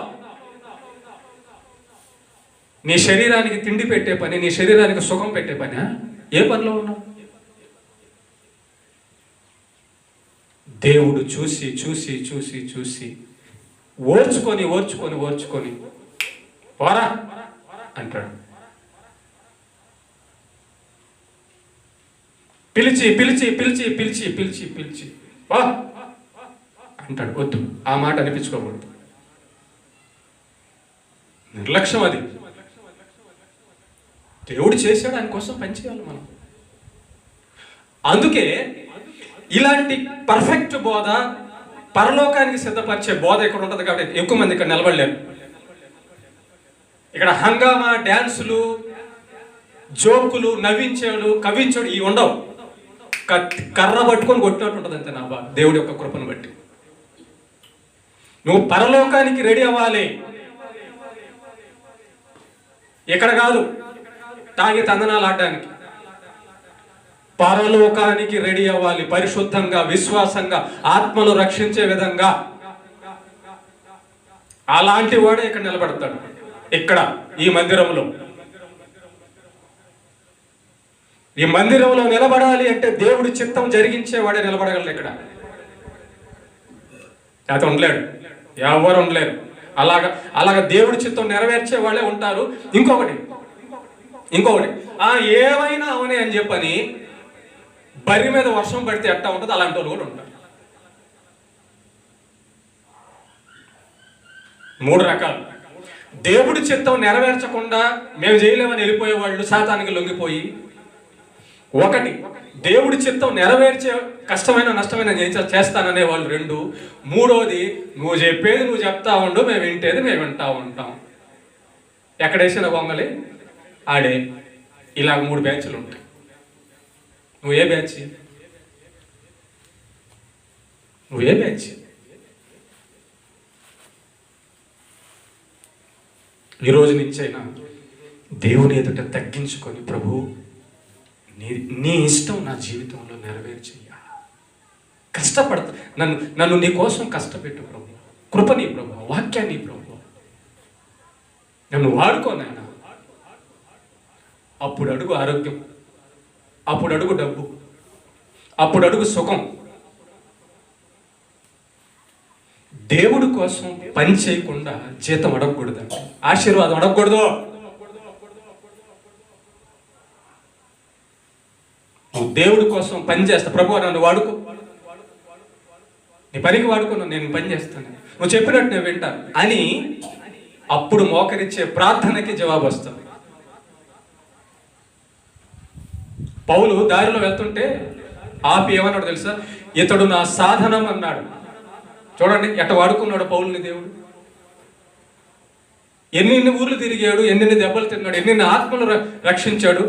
నీ శరీరానికి తిండి పెట్టే పని, నీ శరీరానికి సుఖం పెట్టే పని, ఏ పనిలో ఉన్నావు? దేవుడు చూసి చూసి చూసి చూసి ఓర్చుకొని ఓర్చుకొని ఓర్చుకొని పోరా అంటాడు. పిలిచి పిలిచి పిలిచి పిలిచి పిలిచి పిలిచి వా అంటాడు. వద్దు, ఆ మాట అనిపించుకోకూడదు. నిర్లక్ష్యం అది. దేవుడు చేశాడు, ఆయన కోసం పనిచేయాలి మనం. అందుకే ఇలాంటి పర్ఫెక్ట్ బోధ, పరలోకానికి సిద్ధపరిచే బోధ ఇక్కడ ఉంటుంది కాబట్టి ఎక్కువ మంది ఇక్కడ నిలబడలేరు. ఇక్కడ హంగామా, డ్యాన్సులు, జోకులు, నవ్వించేవాడు, కవించాడు ఇవి ఉండవు. కర్ర పట్టుకొని కొట్టినట్టు ఉంటుంది అంతే. నా బాధ దేవుడి యొక్క కృపను బట్టి నువ్వు పరలోకానికి రెడీ అవ్వాలి. ఇక్కడ కాదు తాగి తందనాలు ఆడడానికి. పరలోకానికి రెడీ అవ్వాలి, పరిశుద్ధంగా, విశ్వాసంగా, ఆత్మను రక్షించే విధంగా. అలాంటి వాడే ఇక్కడ నిలబడతాడు. ఇక్కడ ఈ మందిరంలో నిలబడాలి అంటే దేవుడి చిత్తం జరిగించేవాడే నిలబడగలరు. ఇక్కడ చేత ఉండలేడు, ఎవరు ఉండలేరు. అలాగా దేవుడి చిత్తం నెరవేర్చే వాళ్ళే ఉంటారు. ఇంకొకటి ఏమైనా అవనే అని చెప్పని బరి మీద వర్షం పడితే ఎట్టా ఉంటుంది అలాంటి వాళ్ళు కూడా ఉంటారు. 3 రకాలు. దేవుడి చిత్తం నెరవేర్చకుండా మేము చేయలేమని వెళ్ళిపోయే వాళ్ళు, శాతానికి లొంగిపోయి. 1 దేవుడి చిత్తం నెరవేర్చే కష్టమైన నష్టమైన చేస్తాననే వాళ్ళు 2. 3వది నువ్వు చెప్పేది నువ్వు చెప్తా ఉండు, మేము వింటేది మేము వింటా ఉంటాం. ఎక్కడేసిన బొంగలి ఆడే. ఇలాగ 3 బ్యాచ్లు ఉంటాయి. నువ్వు ఏ బ్యాచ్? ఈరోజు నుంచైనా దేవుని ఎదుట తగ్గించుకొని, ప్రభు నీ ఇష్టం నా జీవితంలో నెరవేర్చేయ్యా. కష్టపడతా, నన్ను నీ కోసం కష్టపెట్టు ప్రభు. కృపని ప్రభు, వాక్యాన్ని ప్రభు, నన్ను వాడుకోనైనా. అప్పుడు అడుగు ఆరోగ్యం, అప్పుడు అడుగు డబ్బు, అప్పుడు అడుగు సుఖం. దేవుడి కోసం పని చేయకుండా జీతం అడగకూడదండి, ఆశీర్వాదం అడగకూడదు. నువ్వు దేవుడి కోసం పని చేస్తా, ప్రభు నన్ను వాడుకో, నీ పనికి వాడుకో, నేను పని చేస్తాను, నువ్వు చెప్పినట్టు నేను వింటాను అని అప్పుడు మోకరిచ్చే ప్రార్థనకి జవాబు వస్తుంది. పౌలు దారిలో వెళ్తుంటే ఆపి ఏమన్నాడు తెలుసా? ఇతడు నా సాధనం అన్నాడు. చూడండి ఎట్ట వాడుకున్నాడు పౌలుని దేవుడు. ఎన్ని ఊర్లు తిరిగాడు, ఎన్ని దెబ్బలు తిన్నాడు, ఎన్ని ఆత్మలు రక్షించాడు,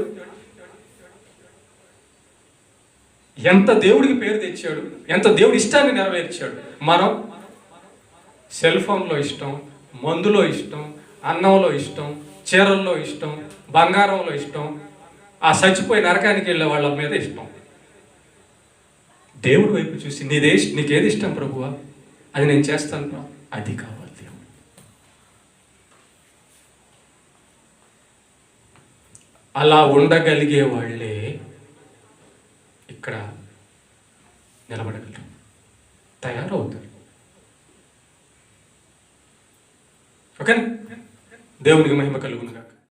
ఎంత దేవుడికి పేరు తెచ్చాడు, ఎంత దేవుడి ఇష్టాన్ని నెరవేర్చాడు. మనం సెల్ ఫోన్లో ఇష్టం, మందులో ఇష్టం, అన్నంలో ఇష్టం, చీరల్లో ఇష్టం, బంగారంలో ఇష్టం, ఆ చచ్చిపోయి నరకానికి వెళ్ళే వాళ్ళ మీద ఇష్టం. దేవుడి వైపు చూసి నీకేది ఇష్టం ప్రభువా, అది నేను చేస్తాను, అది కావాలి దేవుడు. అలా ఉండగలిగే వాళ్ళే ఇక్కడ నిలబడగలరు, తయారవుతారు. ఓకే, దేవునికి మహిమ కలుగునుగా.